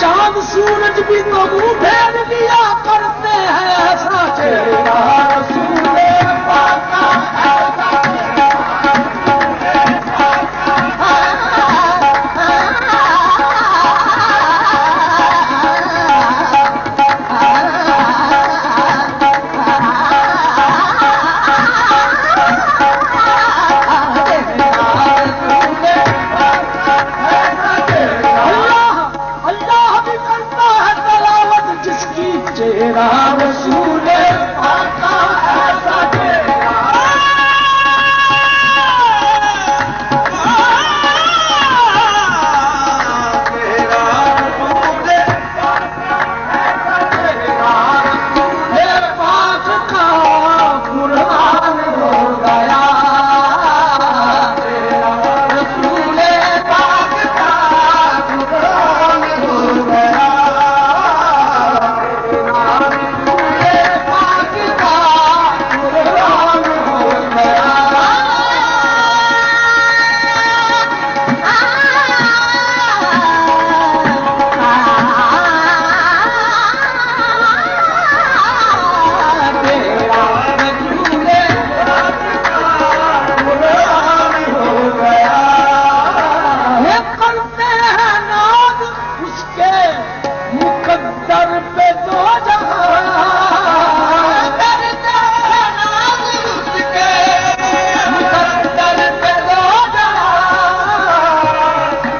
चांद सूरज भी तो मुंह फेर लिया करते हैं ऐसा चेहरा रसूले पाक का ऐसा चेहरा रसूले पाक का ऐसा चेहरा रसूले पाक का ऐसा चेहरा रसूले पाक का कुरान हो गया चेहरा रसूले पाक का कुरान हो गया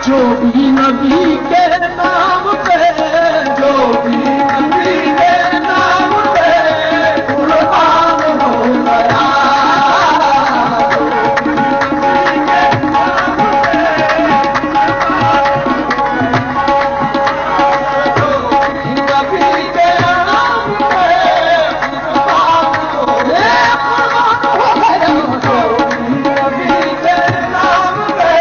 जो भी नबी के नाम पे जो भी नबी के नाम पे कुर्बान हो गया नबी के नाम पे कुर्बान हो गया नबी के नाम पे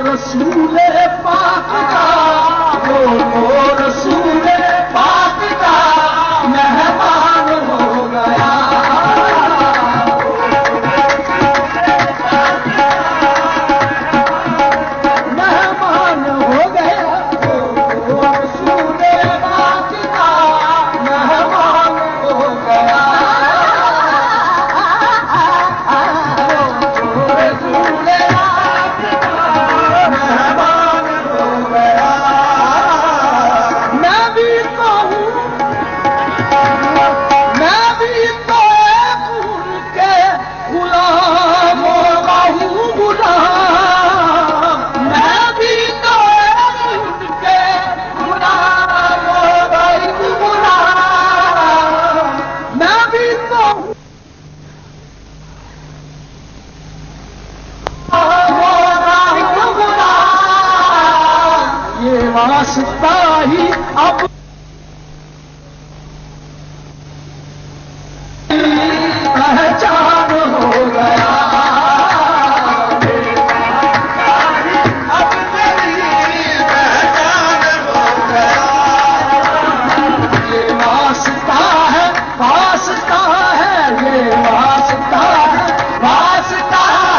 रसूले पाक का वो रसूले पाक का मेहमान हो गया मेहमान हो गया वो रसूले पाक का मेहमान हो गया रसूले वास्ता ही अब पहचान हो गया अब मेरी पहचान हो गया ये वास्ता है ये वास्ता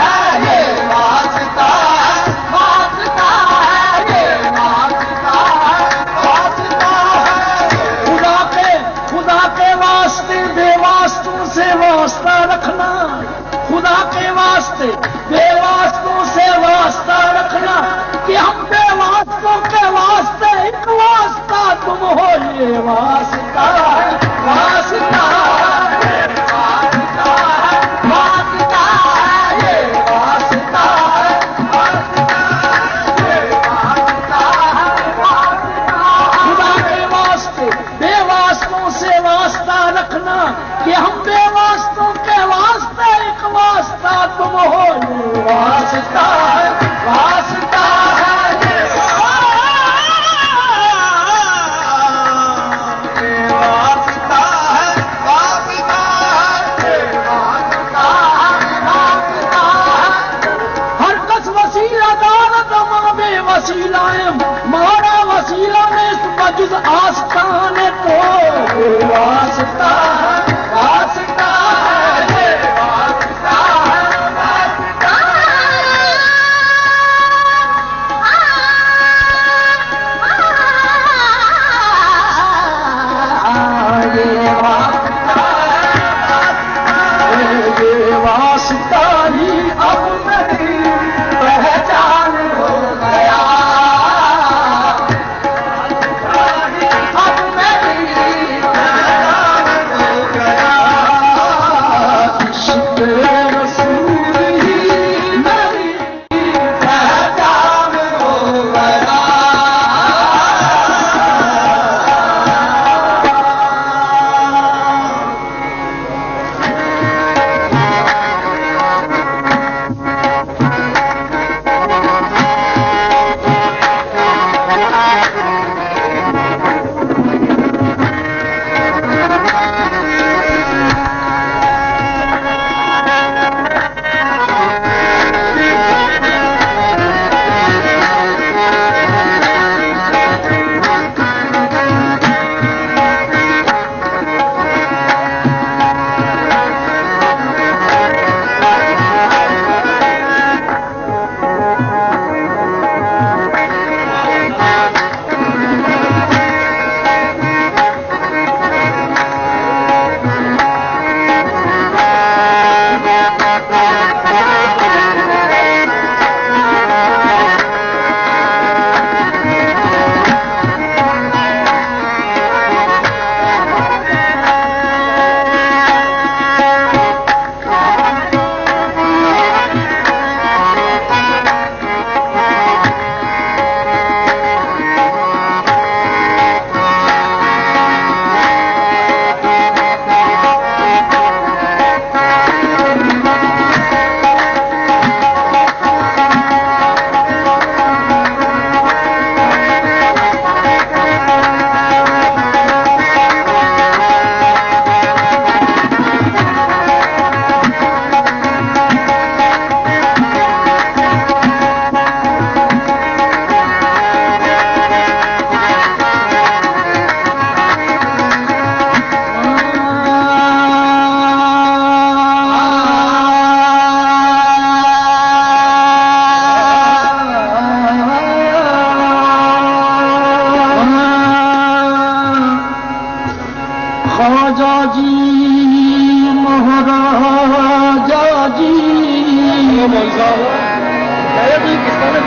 है वास्ते बेवास्तों से वास्ता रखना कि हम बेवास्तों के वास्ते एक वास्ता तुम हो। ये वास्ता वास्ता कि हम बेवास्तों के वास्ते एक वास्ता तुम हो। ये वास्ता है वास्ता है ये वास्ता है वास्ता है वास्ता है। हर कस वसीला दारत मावे वसीलाएं मारा वसीला ने मजुज आस्ताने तो वास्ता है वास्ता है वास्ता है वास्ता ये वास्ता ही अब मेरी पहचान हो गया।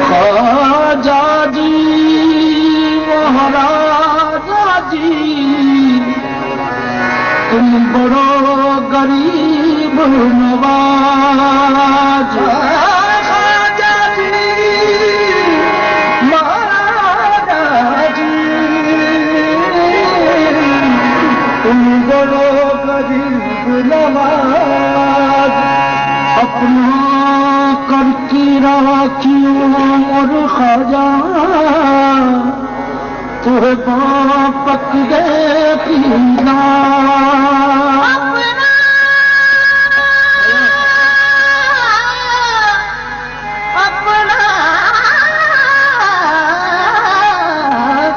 ख्वाजा जी महाराजा जी तुम बड़ो गरीब नवाज। ख्वाजा जी महाराजा जी तुम बड़ो गरीब नवाज। अपना करके राखियों और ख्वाजा तुहे बापक दे पीना। अपना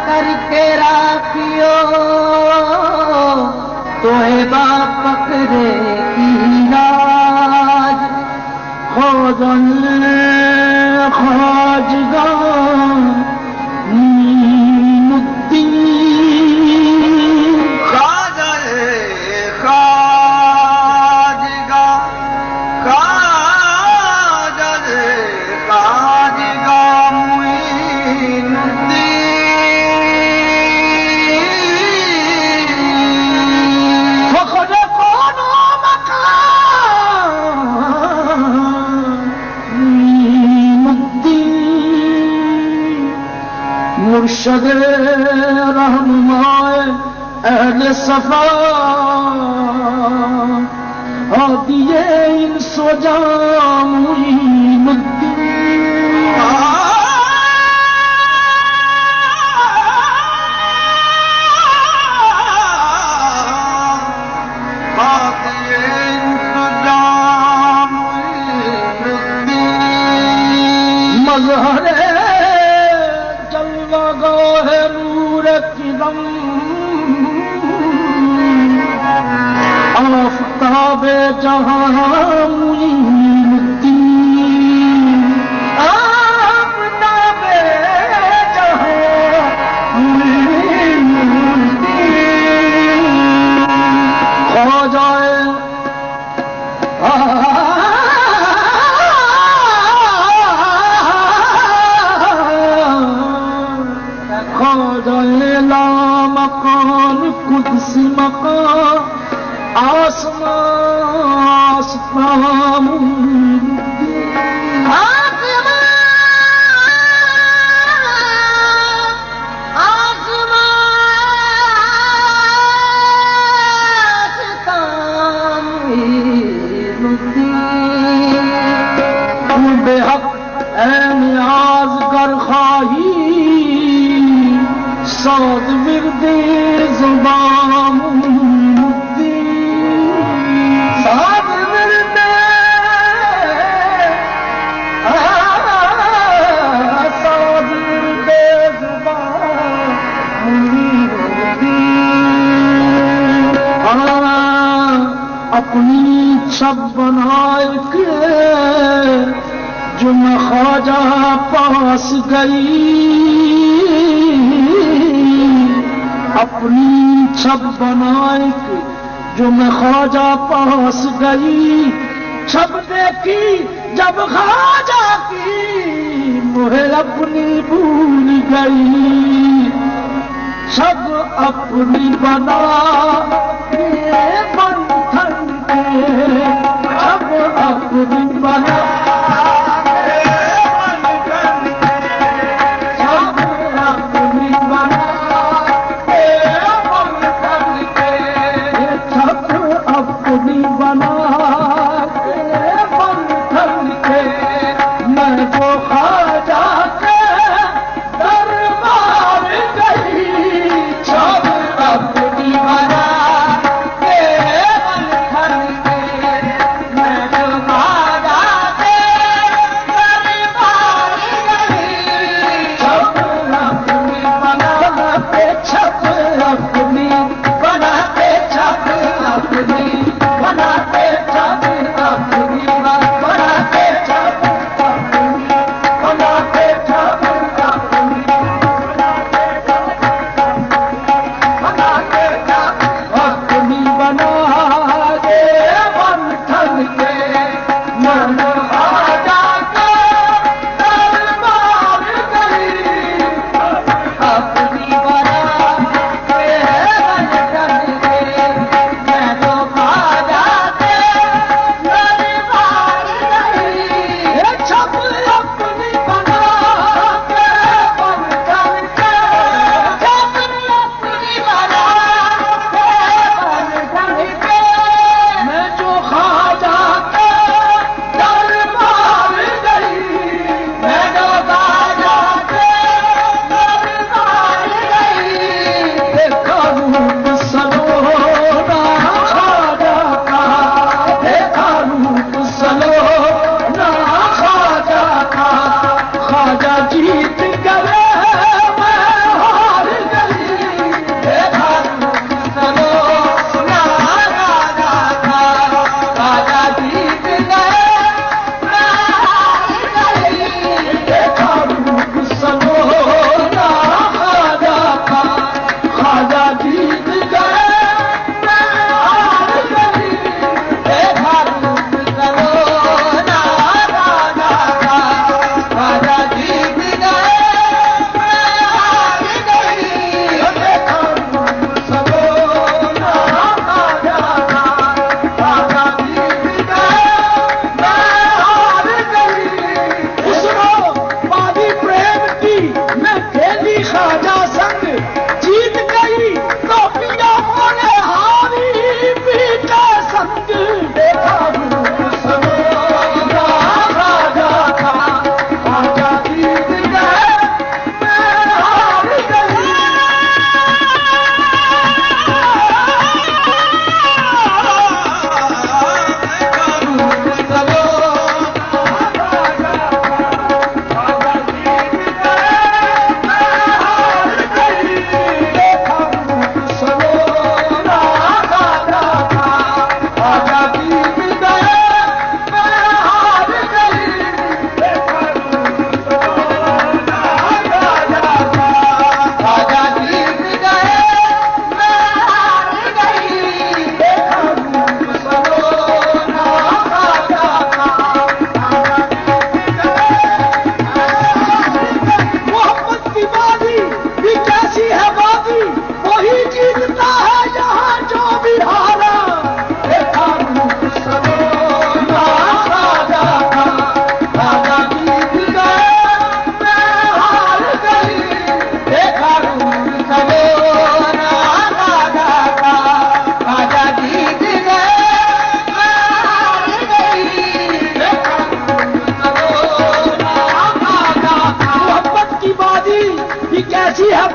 करके राखियो तुहे बापक दे पीना। खोजन खाजगा नीमुद्दीन खाजन खाजगा खाजगा मुर्शद रहनुमाए अहले सफा दिए इन सोजामुई मज़हरे जलवा गाहे नूर किदम आफ़ताबे जहां मुईनुद्दीन आफ़ताबे जहां मुईनुद्दीन ख्वाजाए ला मकान कुद्स मकान आसमान बेहक ऐ नियाज गर खाही साद विरदे ज़ुबान साद विरदे साद विरदे ज़ुबान अपनी छब बनाए के जो मैं ख्वाजा पास गई अपनी छब बनाए के जो मैं ख्वाजा पास गई छब देखी जब ख्वाजा की मुझे अपनी भूल गई छब अपनी बना के बंधन के छब अपनी बना मैं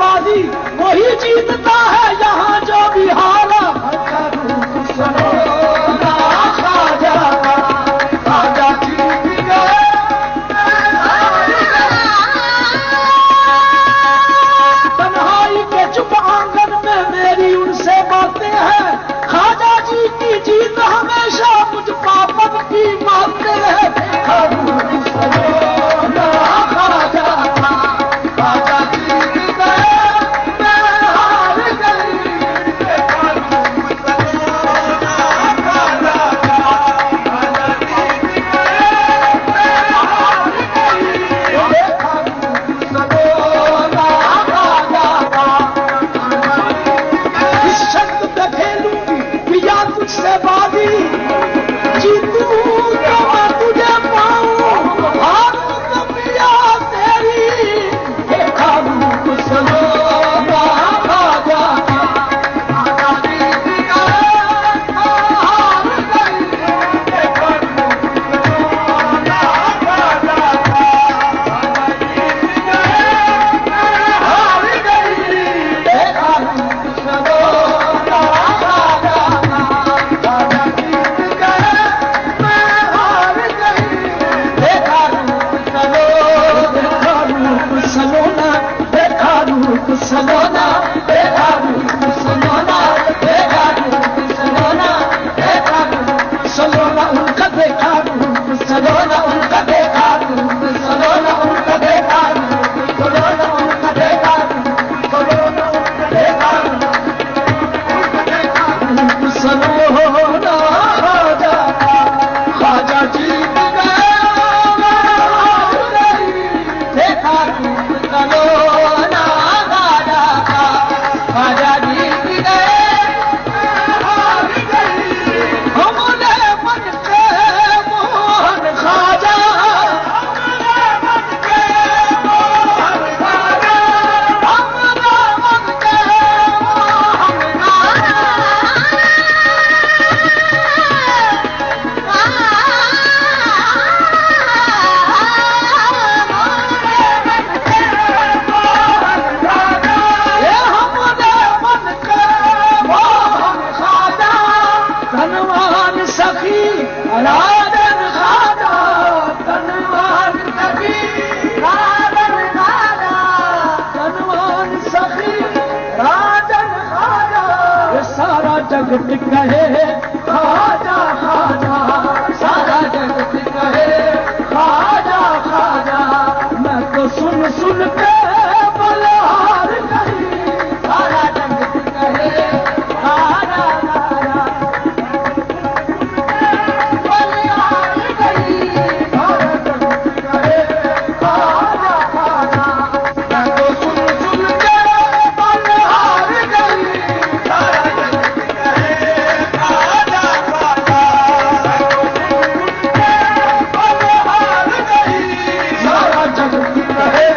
बाजी वही जीतता है यहाँ जो भी हारा। सुनो ना खाजा खाजा जीत गए। तन्हाई के चुप आंगन में मेरी उनसे बातें हैं। खाजा जी की जीत हमेशा मुझ पापन की मानते हैं। जगत कहे खाजा खाजा, सारा जगत कहे खाजा खाजा। मैं तो सुन सुन के बलहार गई, सारा जगत कहे खाजा खाजा। बलहार गई, सारा जगत कहे खाजा खाजा। मैं तो सुन सुन के बलहार गई, सारा जगत कहे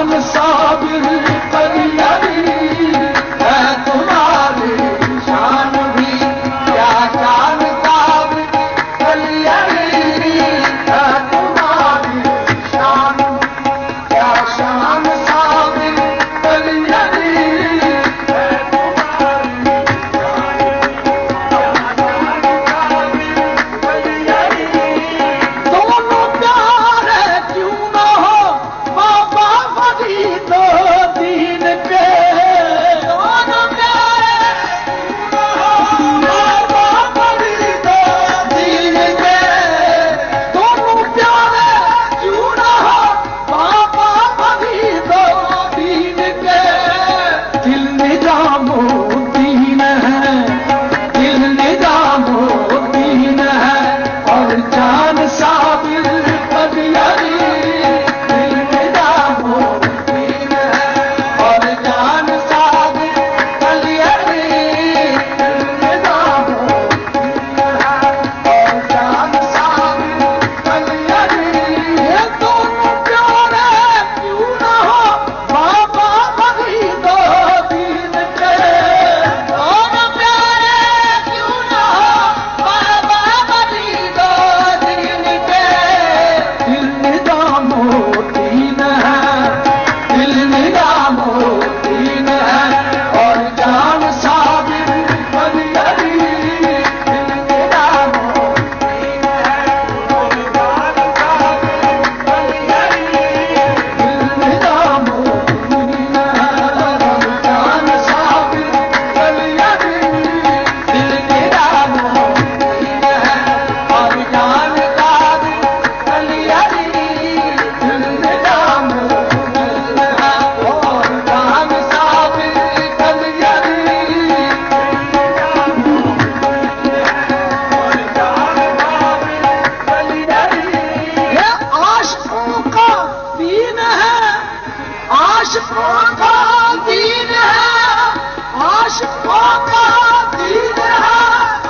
शान साबिर कलियारी है तुम्हारी शान भी क्या शान साबिर कलियारी है तुम्हारी शान क्या शान साबिर कलियारी है तुम्हारी दोनों प्यारे क्यों न हो बाबा फरीद दीन के दोनों प्यारे क्यों न हो बाबा फरीद दीन के दोनों प्यारे क्यों न हो बाबा फरीद दीन के दिल निजामो दीन है दिल निजामो दीन है और जान साबिर कलियारी दिल निजामो दीन है और जान साबिर कलियारी दिल निजामो दीन है और जान साबिर कलियारी ये दोनों प्यारे क्यों न हो बाबा फरीद दीन के दोनों प्यारे क्यों न हो बाबा फरीद दीन के दिल निजामो दीन है दिल निजामो दीन है और जान साबिर कलियारी दिल निजामो दीन है और जान साबिर कलियारी दिल निजामो दीन है और जान साबिर कलियारी दिल निजामो दीन है और जान साबिर कलियारी दिल निजामो दीन है और जान साबिर कलियारी ये आशिकों का दीन है आशिकों का दीन है आशिकों का दीन है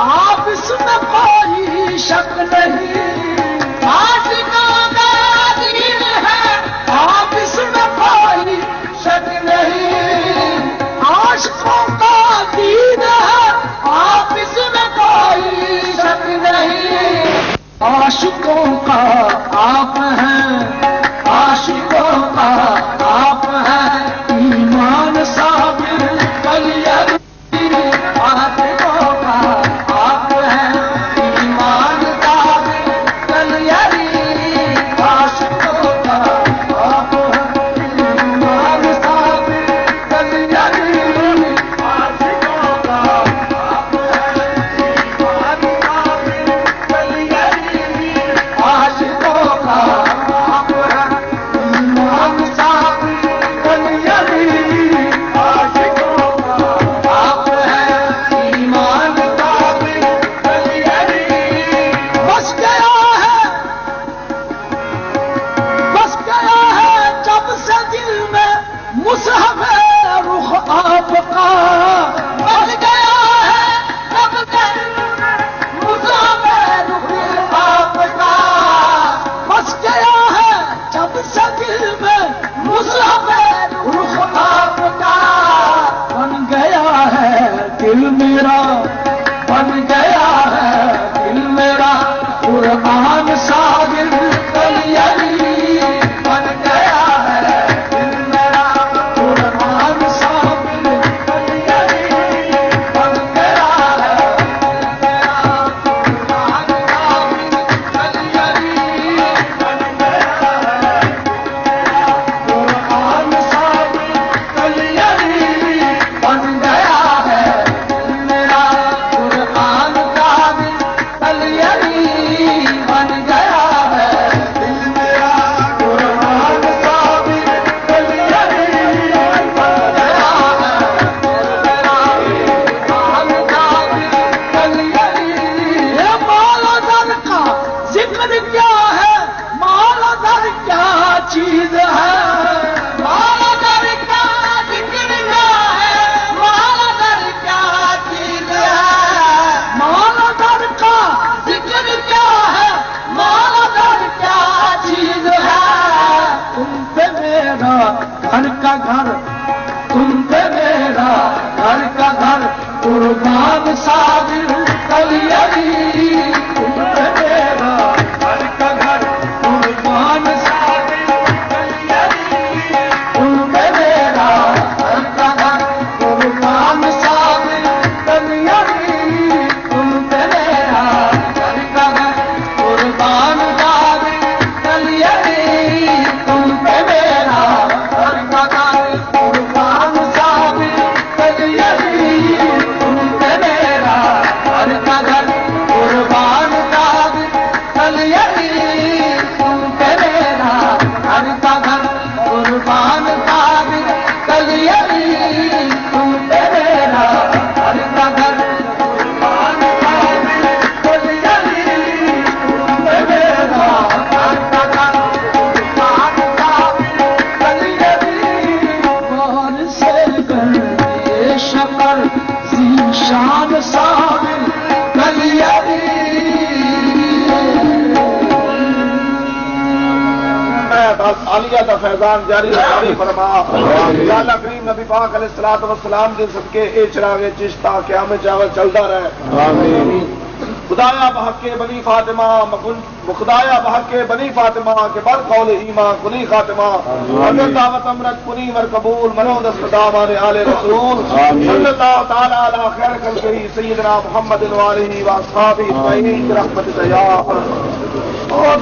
आप इसमें कोई शक नहीं आशिकों का दीन है आप इसमें कोई शक नहीं आशिकों का दीन है आप इसमें कोई शक नहीं आशिकों का आप हैं आशिकों का आप हैं ईमान साबिर कलियारी आशिकों का आप हैं ईमान साबिर कलियारी आशिकों का आप हैं ईमान साबिर कलियारी आशिकों का आप हैं ईमान साबिर कलियारी आशिकों का आप हैं ईमान साबिर कलियारी आशिकों का आप हैं ईमान साबिर कलियारी बस गया है जब से दिल में मुसहफ रुख आपका बस गया है जब से दिल में मुसहफ रुख आपका बस गया है जब से दिल में मुसहफ रुख आपका बन गया है दिल मेरा बन गया है दिल मेरा कुरान साबिर कलियारी बन गया है दिल मेरा कुरान घर का घर तुम पे मेरा घर का घर कुर्बान साबिर कलियरी तुम पे मेरा घर का घर कुर्बान साबिर कलियरी तुम पे मेरा घर का घर कुर्बान साबिर कलियरी तुम पे मेरा घर का घर कुर्बान साबिर कलियरी तुम पे मेरा घर का घर कुर्बान साबिर कलियरी तुम पे मेरा घर का घर कुर्बान साबिर कलियरी तुम पे मेरा घर का घर कुर्बान साबिर कलियरी तुम पे मेरा घर का घर कुर्बान साबिर कलियरी तुम पे मेरा घर का घर कुर्बान साबिर कलियरी और से गए शकर ज़ीशान साबिर कलियरी आलिया का फैजान जारी जारी फरमा या अल्लाह करीम नबी पाक अलैहिस्सलातु वस्सलाम दे सदके ए चिरागे चिश्ता क़यामत चावल चलता रहे आमीन। खुदाया बहके बनी फातिमा खुदाया बहके बनी फातिमा के बर कौल ईमा कुनी खातिमा अगर दावत अमरत कुनी मर कबूल मनो दस्तदामान आले रसूल सल्लल्लाहु तआला अला खैर खल्क़ी सय्यदना मुहम्मद व आलिहि व अस्हाबिहि अजमईन रहमत या और